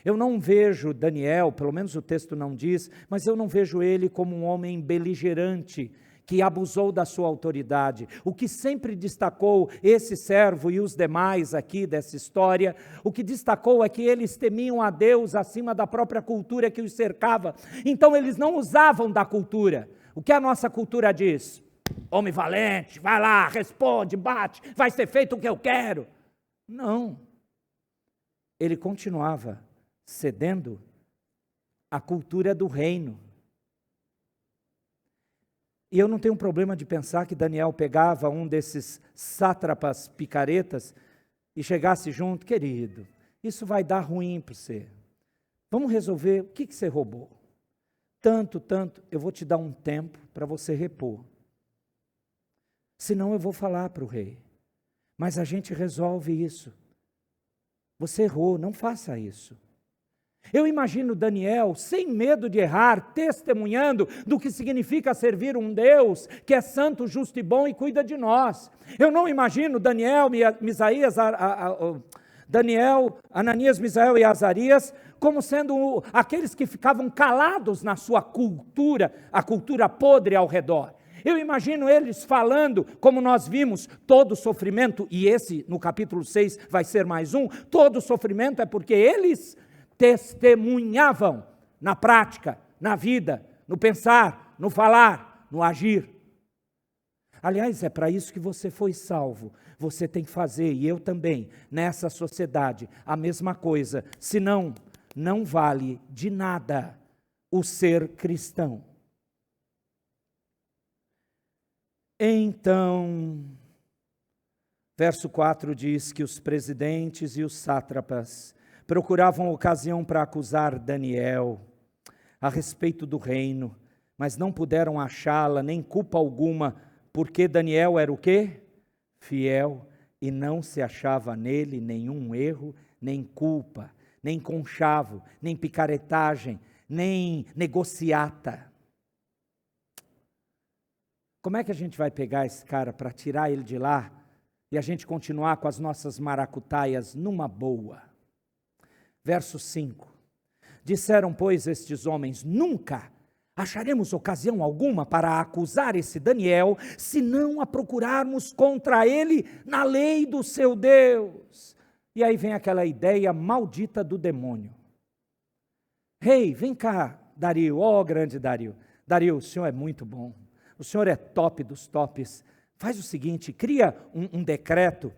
Eu não vejo Daniel, pelo menos o texto não diz, mas eu não vejo ele como um homem beligerante, que abusou da sua autoridade. O que sempre destacou esse servo e os demais aqui dessa história, o que destacou é que eles temiam a Deus acima da própria cultura que os cercava. Então eles não usavam da cultura. O que a nossa cultura diz? Homem valente, vai lá, responde, bate, vai ser feito o que eu quero. Não. Ele continuava cedendo à cultura do reino. E eu não tenho problema de pensar que Daniel pegava um desses sátrapas picaretas e chegasse junto, querido, isso vai dar ruim para você. Vamos resolver o que você roubou. Tanto, eu vou te dar um tempo para você repor. Senão eu vou falar para o rei. Mas a gente resolve isso. Você errou, não faça isso. Eu imagino Daniel, sem medo de errar, testemunhando do que significa servir um Deus que é santo, justo e bom e cuida de nós. Eu não imagino Daniel, Ananias, Misael e Azarias como sendo aqueles que ficavam calados na sua cultura, a cultura podre ao redor. Eu imagino eles falando, como nós vimos, todo sofrimento, e esse no capítulo 6 vai ser mais um, todo sofrimento é porque eles testemunhavam na prática, na vida, no pensar, no falar, no agir. Aliás, é para isso que você foi salvo. Você tem que fazer, e eu também, nessa sociedade, a mesma coisa. Senão, não vale de nada o ser cristão. Então, verso 4 diz que os presidentes e os sátrapas procuravam ocasião para acusar Daniel a respeito do reino, mas não puderam achá-la, nem culpa alguma, porque Daniel era o quê? Fiel, e não se achava nele nenhum erro, nem culpa, nem conchavo, nem picaretagem, nem negociata. Como é que a gente vai pegar esse cara para tirar ele de lá e a gente continuar com as nossas maracutaias numa boa? Verso 5. Disseram, pois, estes homens, nunca acharemos ocasião alguma para acusar esse Daniel, se não a procurarmos contra ele na lei do seu Deus. E aí vem aquela ideia maldita do demônio. Rei, vem cá, Dario, ó grande Dario. Dario, o senhor é muito bom, o senhor é top dos tops. Faz o seguinte, cria um decreto,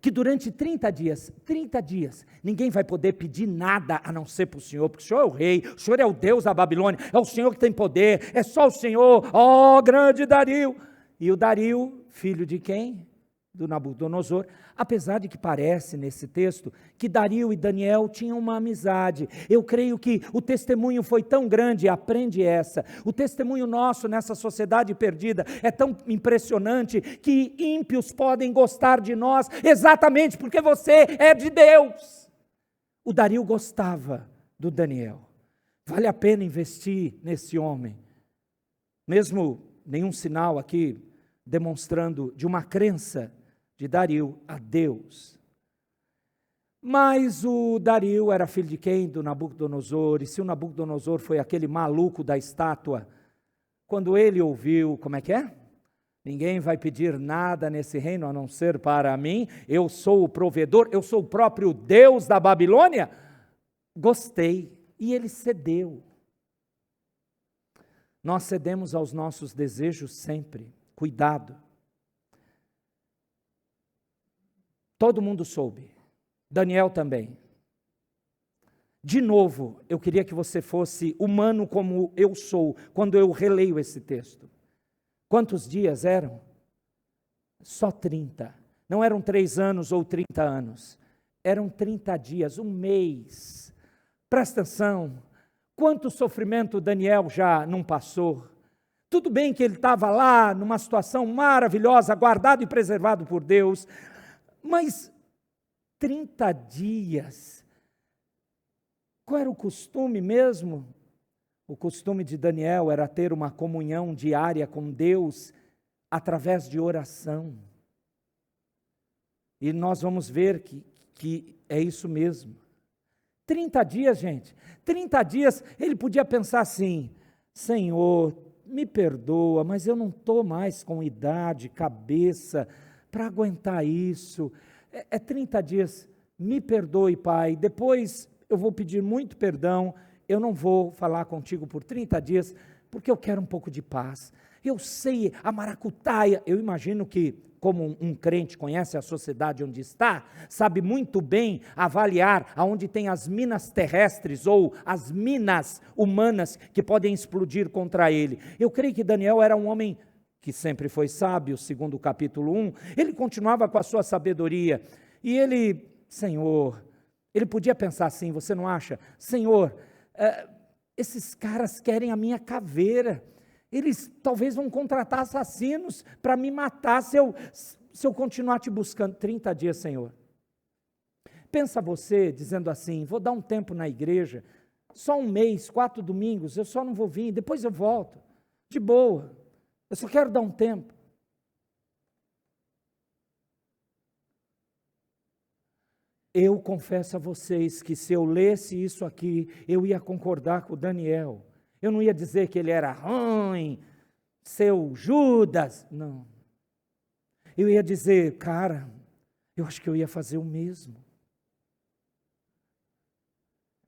que durante 30 dias, ninguém vai poder pedir nada a não ser para o Senhor, porque o Senhor é o rei, o Senhor é o Deus da Babilônia, é o Senhor que tem poder, é só o Senhor, ó grande Dario. E o Dario, filho de quem? Do Nabucodonosor, apesar de que parece nesse texto que Dario e Daniel tinham uma amizade. Eu creio que o testemunho foi tão grande, aprende essa, o testemunho nosso nessa sociedade perdida é tão impressionante que ímpios podem gostar de nós exatamente porque você é de Deus. O Dario gostava do Daniel. Vale a pena investir nesse homem, mesmo nenhum sinal aqui demonstrando de uma crença de Dario a Deus. Mas o Dario era filho de quem? Do Nabucodonosor. E se o Nabucodonosor foi aquele maluco da estátua, quando ele ouviu, como é que é? Ninguém vai pedir nada nesse reino a não ser para mim, eu sou o provedor, eu sou o próprio Deus da Babilônia. Gostei. E ele cedeu. Nós cedemos aos nossos desejos sempre. Cuidado. Todo mundo soube, Daniel também. De novo, eu queria que você fosse humano como eu sou, quando eu releio esse texto. Quantos dias eram? Só 30. Não eram 3 anos ou 30 anos. Eram 30 dias, um mês. Presta atenção, quanto sofrimento Daniel já não passou. Tudo bem que ele estava lá, numa situação maravilhosa, guardado e preservado por Deus, mas 30 dias, qual era o costume mesmo? O costume de Daniel era ter uma comunhão diária com Deus através de oração. E nós vamos ver que é isso mesmo. 30 dias, gente. 30 dias, ele podia pensar assim: Senhor, me perdoa, mas eu não estou mais com idade, cabeça, para aguentar isso. 30 dias, me perdoe, Pai. Depois eu vou pedir muito perdão. Eu não vou falar contigo por 30 dias, porque eu quero um pouco de paz. Eu sei, a maracutaia, eu imagino que, como um crente conhece a sociedade onde está, sabe muito bem avaliar aonde tem as minas terrestres ou as minas humanas que podem explodir contra ele. Eu creio que Daniel era um homem que sempre foi sábio, segundo o capítulo 1, ele continuava com a sua sabedoria, e ele, Senhor, ele podia pensar assim, você não acha? Senhor, esses caras querem a minha caveira, eles talvez vão contratar assassinos para me matar se eu continuar te buscando. 30 dias, Senhor. Pensa você dizendo assim, vou dar um tempo na igreja, só um mês, 4 domingos, eu só não vou vir, depois eu volto, de boa, eu só quero dar um tempo. Eu confesso a vocês que se eu lesse isso aqui, eu ia concordar com o Daniel. Eu não ia dizer que ele era ruim, seu Judas, não. Eu ia dizer, cara, eu acho que eu ia fazer o mesmo.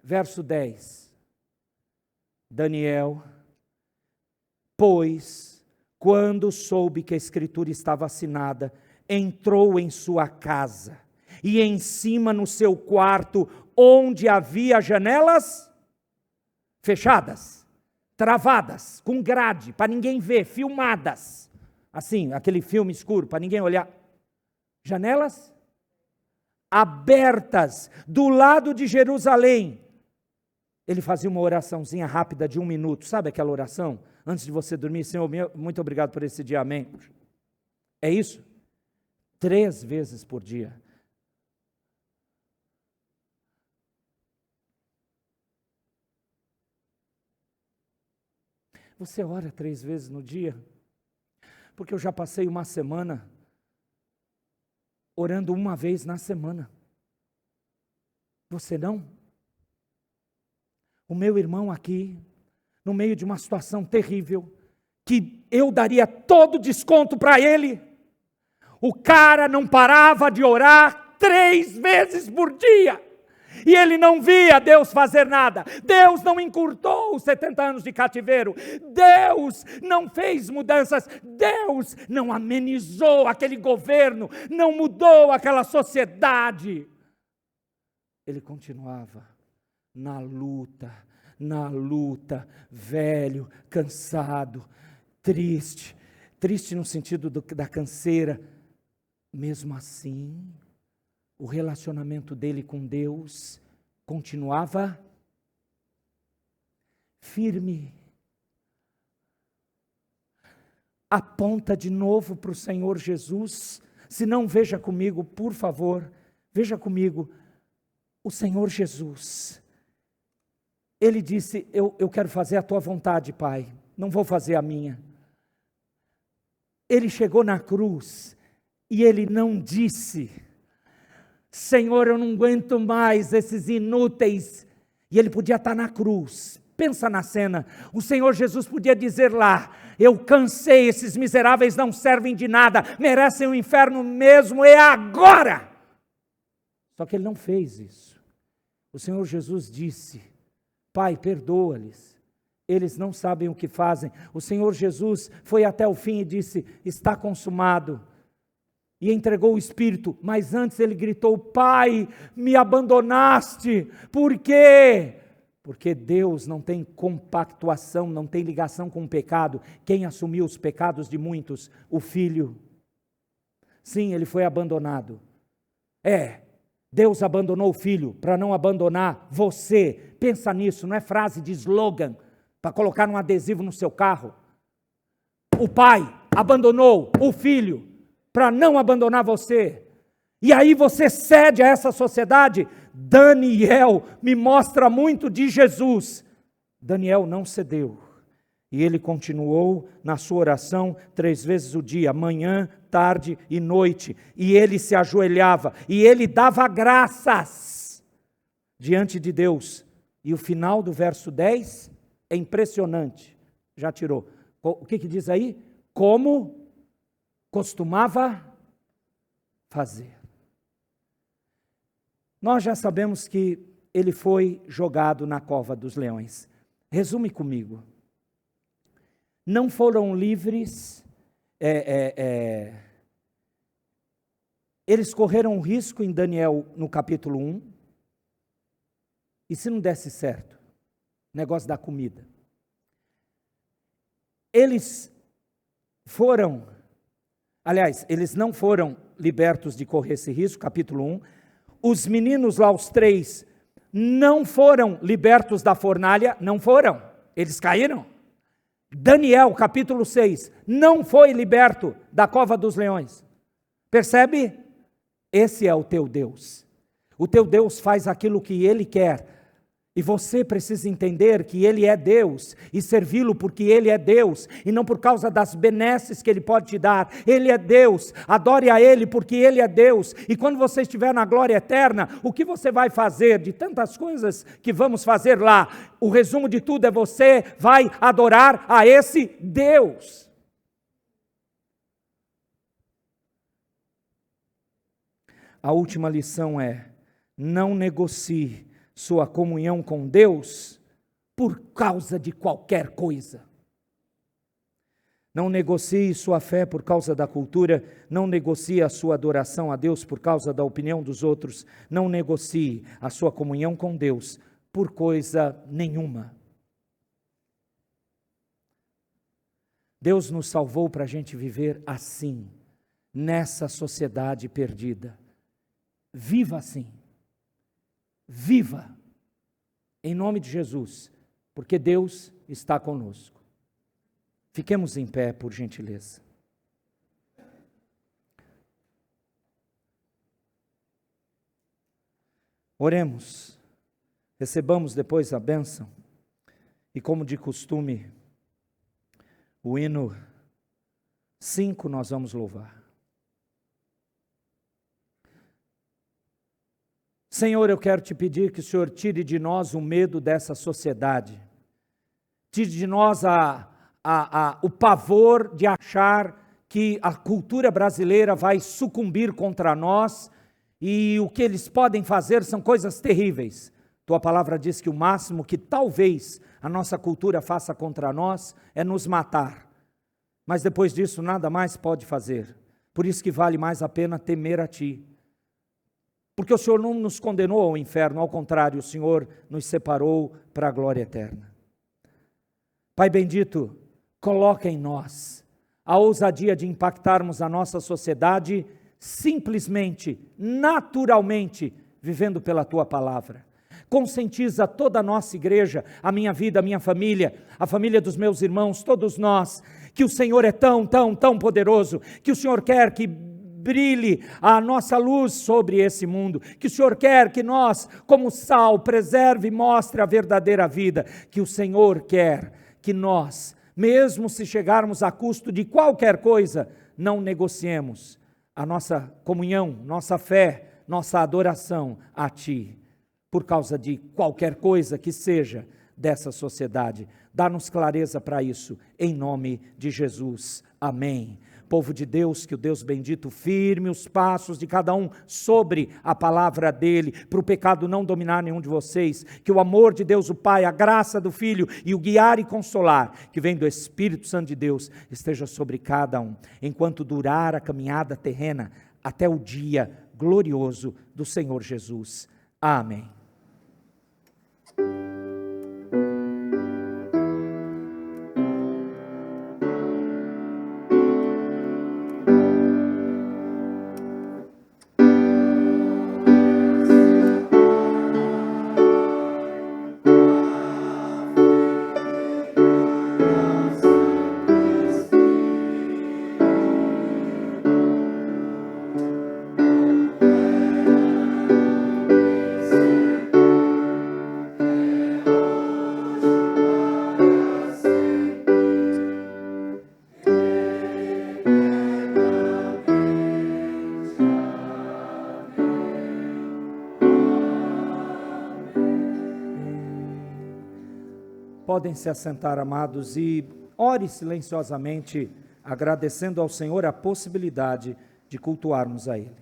Verso 10. Daniel, pois, quando soube que a escritura estava assinada, entrou em sua casa, e em cima no seu quarto, onde havia janelas fechadas, travadas, com grade, para ninguém ver, filmadas, assim, aquele filme escuro, para ninguém olhar, janelas abertas, do lado de Jerusalém, ele fazia uma oraçãozinha rápida de 1 minuto, sabe aquela oração? Antes de você dormir, Senhor, muito obrigado por esse dia, amém. É isso? 3 vezes por dia. Você ora 3 vezes no dia? Porque eu já passei uma semana orando 1 vez na semana. Você não? O meu irmão aqui, no meio de uma situação terrível, que eu daria todo desconto para ele, o cara não parava de orar 3 vezes por dia. E ele não via Deus fazer nada. Deus não encurtou os 70 anos de cativeiro. Deus não fez mudanças. Deus não amenizou aquele governo. Não mudou aquela sociedade. Ele continuava na luta, velho, cansado, triste. Triste no sentido da canseira. Mesmo assim, o relacionamento dele com Deus continuava firme. Aponta de novo para o Senhor Jesus. Se não, veja comigo, por favor, veja comigo, o Senhor Jesus. Ele disse, eu quero fazer a tua vontade, Pai, não vou fazer a minha. Ele chegou na cruz e ele não disse, Senhor, eu não aguento mais esses inúteis. E ele podia estar na cruz. Pensa na cena. O Senhor Jesus podia dizer lá, eu cansei, esses miseráveis não servem de nada, merecem o inferno mesmo, é agora. Só que ele não fez isso. O Senhor Jesus disse, Pai, perdoa-lhes, eles não sabem o que fazem. O Senhor Jesus foi até o fim e disse, está consumado. E entregou o Espírito, mas antes ele gritou, Pai, me abandonaste, por quê? Porque Deus não tem compactuação, não tem ligação com o pecado. Quem assumiu os pecados de muitos? O Filho. Sim, ele foi abandonado. Deus abandonou o Filho para não abandonar você. Pensa nisso, não é frase de slogan para colocar num adesivo no seu carro. O Pai abandonou o Filho para não abandonar você. E aí você cede a essa sociedade. Daniel me mostra muito de Jesus. Daniel não cedeu. E ele continuou na sua oração 3 vezes o dia, manhã, tarde e noite. E ele se ajoelhava, e ele dava graças diante de Deus. E o final do verso 10 é impressionante. Já tirou. O que diz aí? Como costumava fazer. Nós já sabemos que ele foi jogado na cova dos leões. Resume comigo. Não foram livres, eles correram um risco em Daniel no capítulo 1, e se não desse certo, negócio da comida. Eles não foram libertos de correr esse risco, capítulo 1, os meninos lá, os 3, não foram libertos da fornalha, não foram, eles caíram. Daniel, capítulo 6, não foi liberto da cova dos leões. Percebe? Esse é o teu Deus. O teu Deus faz aquilo que Ele quer. E você precisa entender que Ele é Deus e servi-lo porque Ele é Deus e não por causa das benesses que Ele pode te dar. Ele é Deus, adore a Ele porque Ele é Deus. E quando você estiver na glória eterna, o que você vai fazer de tantas coisas que vamos fazer lá? O resumo de tudo é você vai adorar a esse Deus. A última lição é: não negocie sua comunhão com Deus por causa de qualquer coisa. Não negocie sua fé por causa da cultura, não negocie a sua adoração a Deus por causa da opinião dos outros, não negocie a sua comunhão com Deus por coisa nenhuma. Deus nos salvou para a gente viver assim, nessa sociedade perdida. Viva assim. Viva, em nome de Jesus, porque Deus está conosco. Fiquemos em pé, por gentileza. Oremos, recebamos depois a bênção, e como de costume, o hino 5 nós vamos louvar. Senhor, eu quero te pedir que o Senhor tire de nós o medo dessa sociedade. Tire de nós o pavor de achar que a cultura brasileira vai sucumbir contra nós e o que eles podem fazer são coisas terríveis. Tua palavra diz que o máximo que talvez a nossa cultura faça contra nós é nos matar. Mas depois disso nada mais pode fazer. Por isso que vale mais a pena temer a Ti. Porque o Senhor não nos condenou ao inferno, ao contrário, o Senhor nos separou para a glória eterna. Pai bendito, coloca em nós a ousadia de impactarmos a nossa sociedade simplesmente, naturalmente, vivendo pela Tua palavra. Conscientiza toda a nossa igreja, a minha vida, a minha família, a família dos meus irmãos, todos nós, que o Senhor é tão poderoso, que o Senhor quer que brilhe a nossa luz sobre esse mundo, que o Senhor quer que nós, como sal, preserve e mostre a verdadeira vida, que o Senhor quer que nós, mesmo se chegarmos a custo de qualquer coisa, não negociemos a nossa comunhão, nossa fé, nossa adoração a Ti, por causa de qualquer coisa que seja dessa sociedade. Dá-nos clareza para isso, em nome de Jesus. Amém. Povo de Deus, que o Deus bendito firme os passos de cada um sobre a palavra dele, para o pecado não dominar nenhum de vocês, que o amor de Deus o Pai, a graça do Filho e o guiar e consolar, que vem do Espírito Santo de Deus, esteja sobre cada um, enquanto durar a caminhada terrena, até o dia glorioso do Senhor Jesus. Amém. Podem se assentar, amados, e ore silenciosamente, agradecendo ao Senhor a possibilidade de cultuarmos a Ele.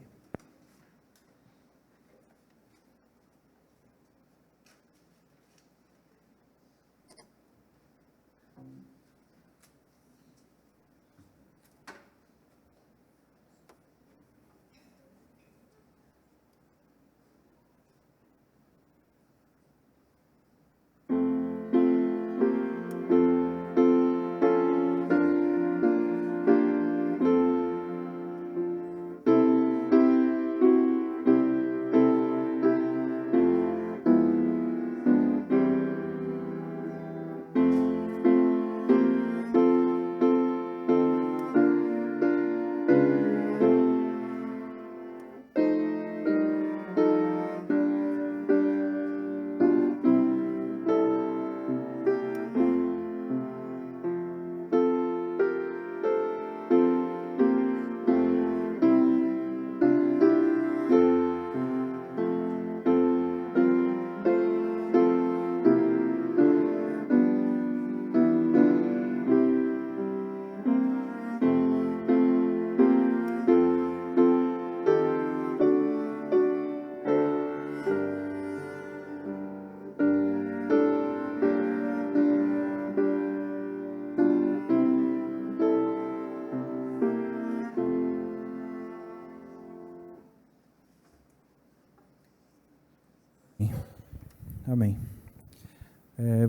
Amém.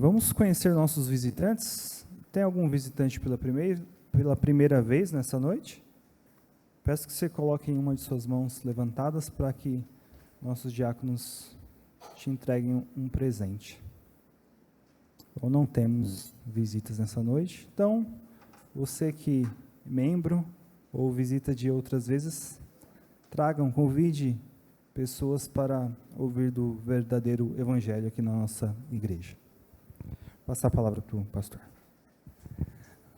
Vamos conhecer nossos visitantes. Tem algum visitante pela primeira vez nessa noite? Peço que você coloque em uma de suas mãos levantadas para que nossos diáconos te entreguem um presente. Ou não temos visitas nessa noite, então você que é membro ou visita de outras vezes, convide pessoas para ouvir do verdadeiro evangelho aqui na nossa igreja. Vou passar a palavra para o pastor.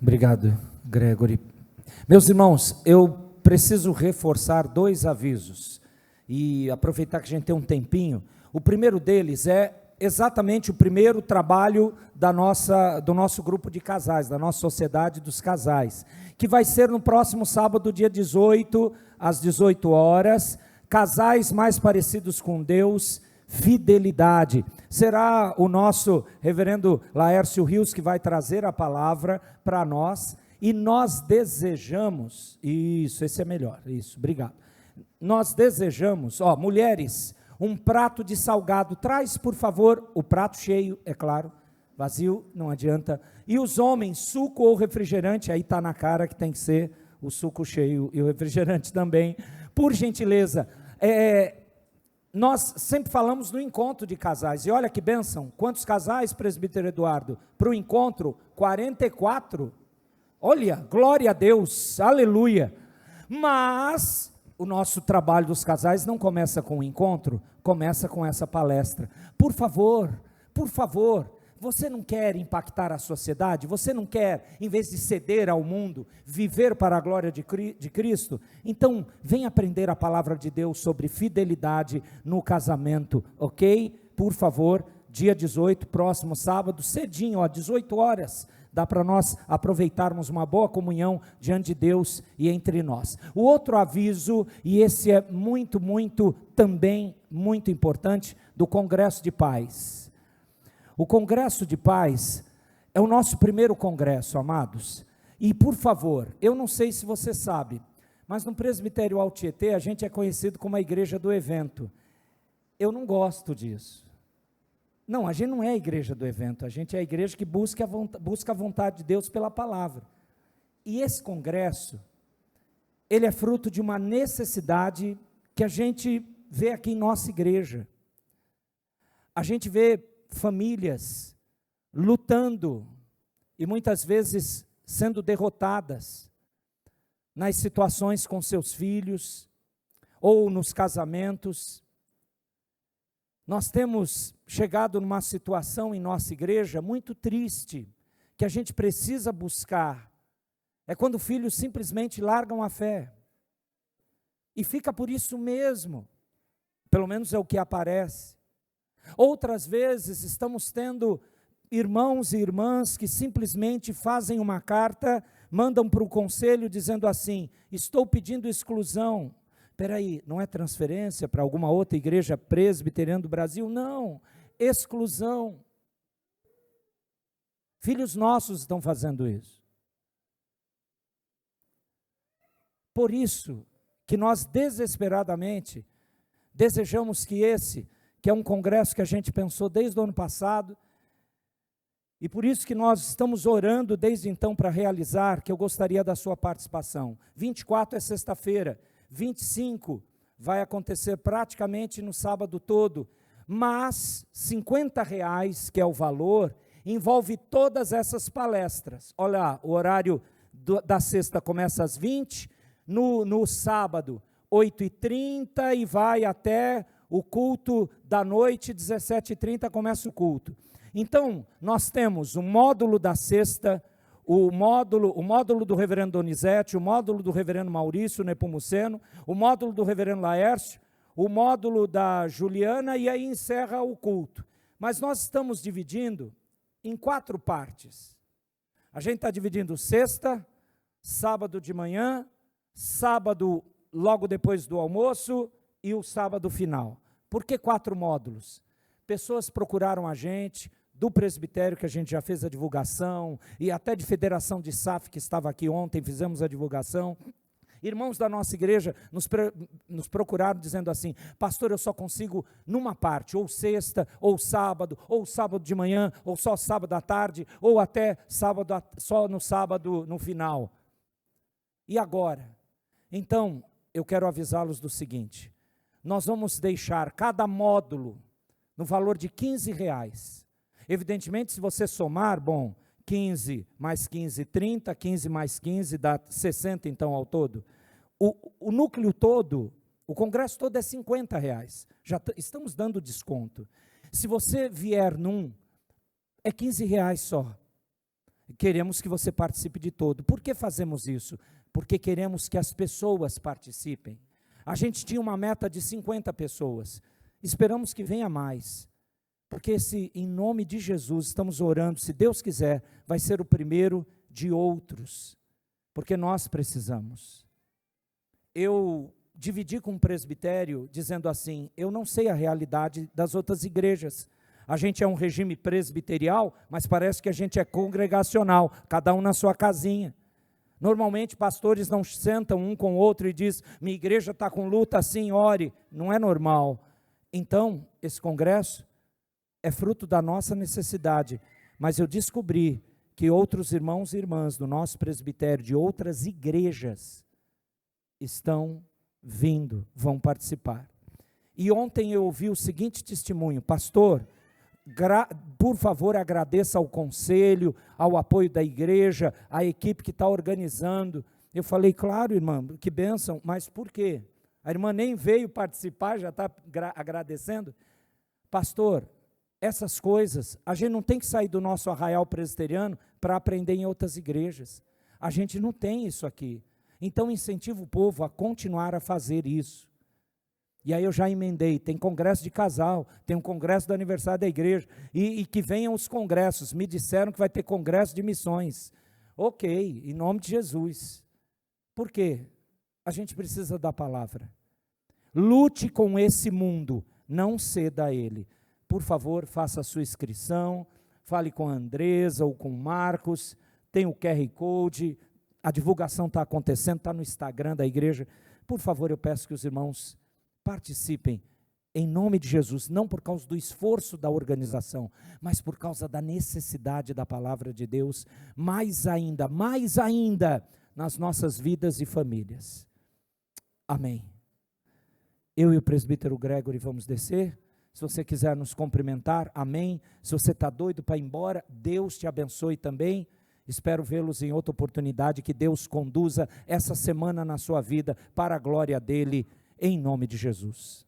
Obrigado, Gregory. Meus irmãos, eu preciso reforçar 2 avisos e aproveitar que a gente tem um tempinho. O primeiro deles é exatamente o primeiro trabalho do nosso grupo de casais, da nossa sociedade dos casais, que vai ser no próximo sábado, dia 18, às 18 horas, casais mais parecidos com Deus, fidelidade. Será o nosso reverendo Laércio Rios que vai trazer a palavra para nós, e nós desejamos, esse é melhor, obrigado. Nós desejamos, mulheres, um prato de salgado, traz por favor, o prato cheio, é claro, vazio, não adianta, e os homens, suco ou refrigerante, aí está na cara que tem que ser o suco cheio e o refrigerante também, por gentileza. Nós sempre falamos no encontro de casais, e olha que bênção, quantos casais, presbítero Eduardo, para o encontro? 44, olha, glória a Deus, aleluia, mas o nosso trabalho dos casais não começa com o encontro, começa com essa palestra. Por favor, você não quer impactar a sociedade? Você não quer, em vez de ceder ao mundo, viver para a glória de Cristo? Então, vem aprender a palavra de Deus sobre fidelidade no casamento, ok? Por favor, dia 18, próximo sábado, cedinho, 18 horas, dá para nós aproveitarmos uma boa comunhão diante de Deus e entre nós. O outro aviso, e esse é também muito importante, do Congresso de Pais. O Congresso de Pais é o nosso primeiro congresso, amados. E, por favor, eu não sei se você sabe, mas no Presbitério Alto Tietê a gente é conhecido como a igreja do evento. Eu não gosto disso. Não, a gente não é a igreja do evento, a gente é a igreja que busca a vontade de Deus pela palavra. E esse congresso, ele é fruto de uma necessidade que a gente vê aqui em nossa igreja. A gente vê famílias lutando e muitas vezes sendo derrotadas nas situações com seus filhos ou nos casamentos. Nós temos chegado numa situação em nossa igreja muito triste, que a gente precisa buscar, é quando filhos simplesmente largam a fé, e fica por isso mesmo, pelo menos é o que aparece. Outras vezes estamos tendo irmãos e irmãs que simplesmente fazem uma carta, mandam para o conselho dizendo assim: estou pedindo exclusão. Espera aí, não é transferência para alguma outra igreja presbiteriana do Brasil? Não, exclusão. Filhos nossos estão fazendo isso. Por isso que nós desesperadamente desejamos que que é um congresso que a gente pensou desde o ano passado, e por isso que nós estamos orando desde então para realizar, que eu gostaria da sua participação. 24 é sexta-feira, 25 vai acontecer praticamente no sábado todo, mas R$50, que é o valor, envolve todas essas palestras. Olha lá, o horário da sexta começa às 20, no sábado 8h30 e vai até o culto da noite, 17h30 começa o culto. Então, nós temos o módulo da sexta, o módulo do reverendo Donizete, o módulo do reverendo Maurício Nepomuceno, o módulo do reverendo Laércio, o módulo da Juliana, e aí encerra o culto. Mas nós estamos dividindo em 4 partes. A gente está dividindo sexta, sábado de manhã, sábado logo depois do almoço e o sábado final. Por que 4 módulos? Pessoas procuraram a gente, do presbitério, que a gente já fez a divulgação, e até de federação de SAF, que estava aqui ontem, fizemos a divulgação. Irmãos da nossa igreja nos procuraram dizendo assim: pastor, eu só consigo numa parte, ou sexta, ou sábado de manhã, ou só sábado à tarde, ou até só no sábado no final. E agora? Então, eu quero avisá-los do seguinte: nós vamos deixar cada módulo no valor de R$15. Evidentemente, se você somar, 15 mais 15, 30, 15 mais 15 dá 60 então ao todo. O núcleo todo, o congresso todo é R$50. Já estamos dando desconto. Se você vier é R$15 só. Queremos que você participe de todo. Por que fazemos isso? Porque queremos que as pessoas participem. A gente tinha uma meta de 50 pessoas. Esperamos que venha mais. Porque em nome de Jesus, estamos orando, se Deus quiser, vai ser o primeiro de outros. Porque nós precisamos. Eu dividi com um presbitério, dizendo assim: eu não sei a realidade das outras igrejas. A gente é um regime presbiterial, mas parece que a gente é congregacional, cada um na sua casinha. Normalmente, pastores não sentam um com o outro e dizem: minha igreja está com luta, assim, ore. Não é normal. Então, esse congresso é fruto da nossa necessidade, mas eu descobri que outros irmãos e irmãs do nosso presbitério, de outras igrejas, estão vindo, vão participar. E ontem eu ouvi o seguinte testemunho: pastor, por favor, agradeça ao conselho, ao apoio da igreja, à equipe que está organizando. Eu falei: claro, irmã, que bênção, mas por quê? A irmã nem veio participar, já está agradecendo. Pastor, essas coisas, a gente não tem que sair do nosso arraial presbiteriano para aprender em outras igrejas. A gente não tem isso aqui. Então, incentivo o povo a continuar a fazer isso. E aí eu já emendei, tem congresso de casal, tem um congresso do aniversário da igreja, e que venham os congressos. Me disseram que vai ter congresso de missões. Ok, em nome de Jesus. Por quê? A gente precisa da palavra. Lute com esse mundo, não ceda a ele. Por favor, faça a sua inscrição, fale com a Andresa ou com o Marcos, tem o QR Code, a divulgação está acontecendo, está no Instagram da igreja. Por favor, eu peço que os irmãos participem em nome de Jesus, não por causa do esforço da organização, mas por causa da necessidade da palavra de Deus, mais ainda, nas nossas vidas e famílias. Amém. Eu e o presbítero Gregory vamos descer. Se você quiser nos cumprimentar, amém. Se você está doido para ir embora, Deus te abençoe também. Espero vê-los em outra oportunidade, que Deus conduza essa semana na sua vida para a glória dele, em nome de Jesus.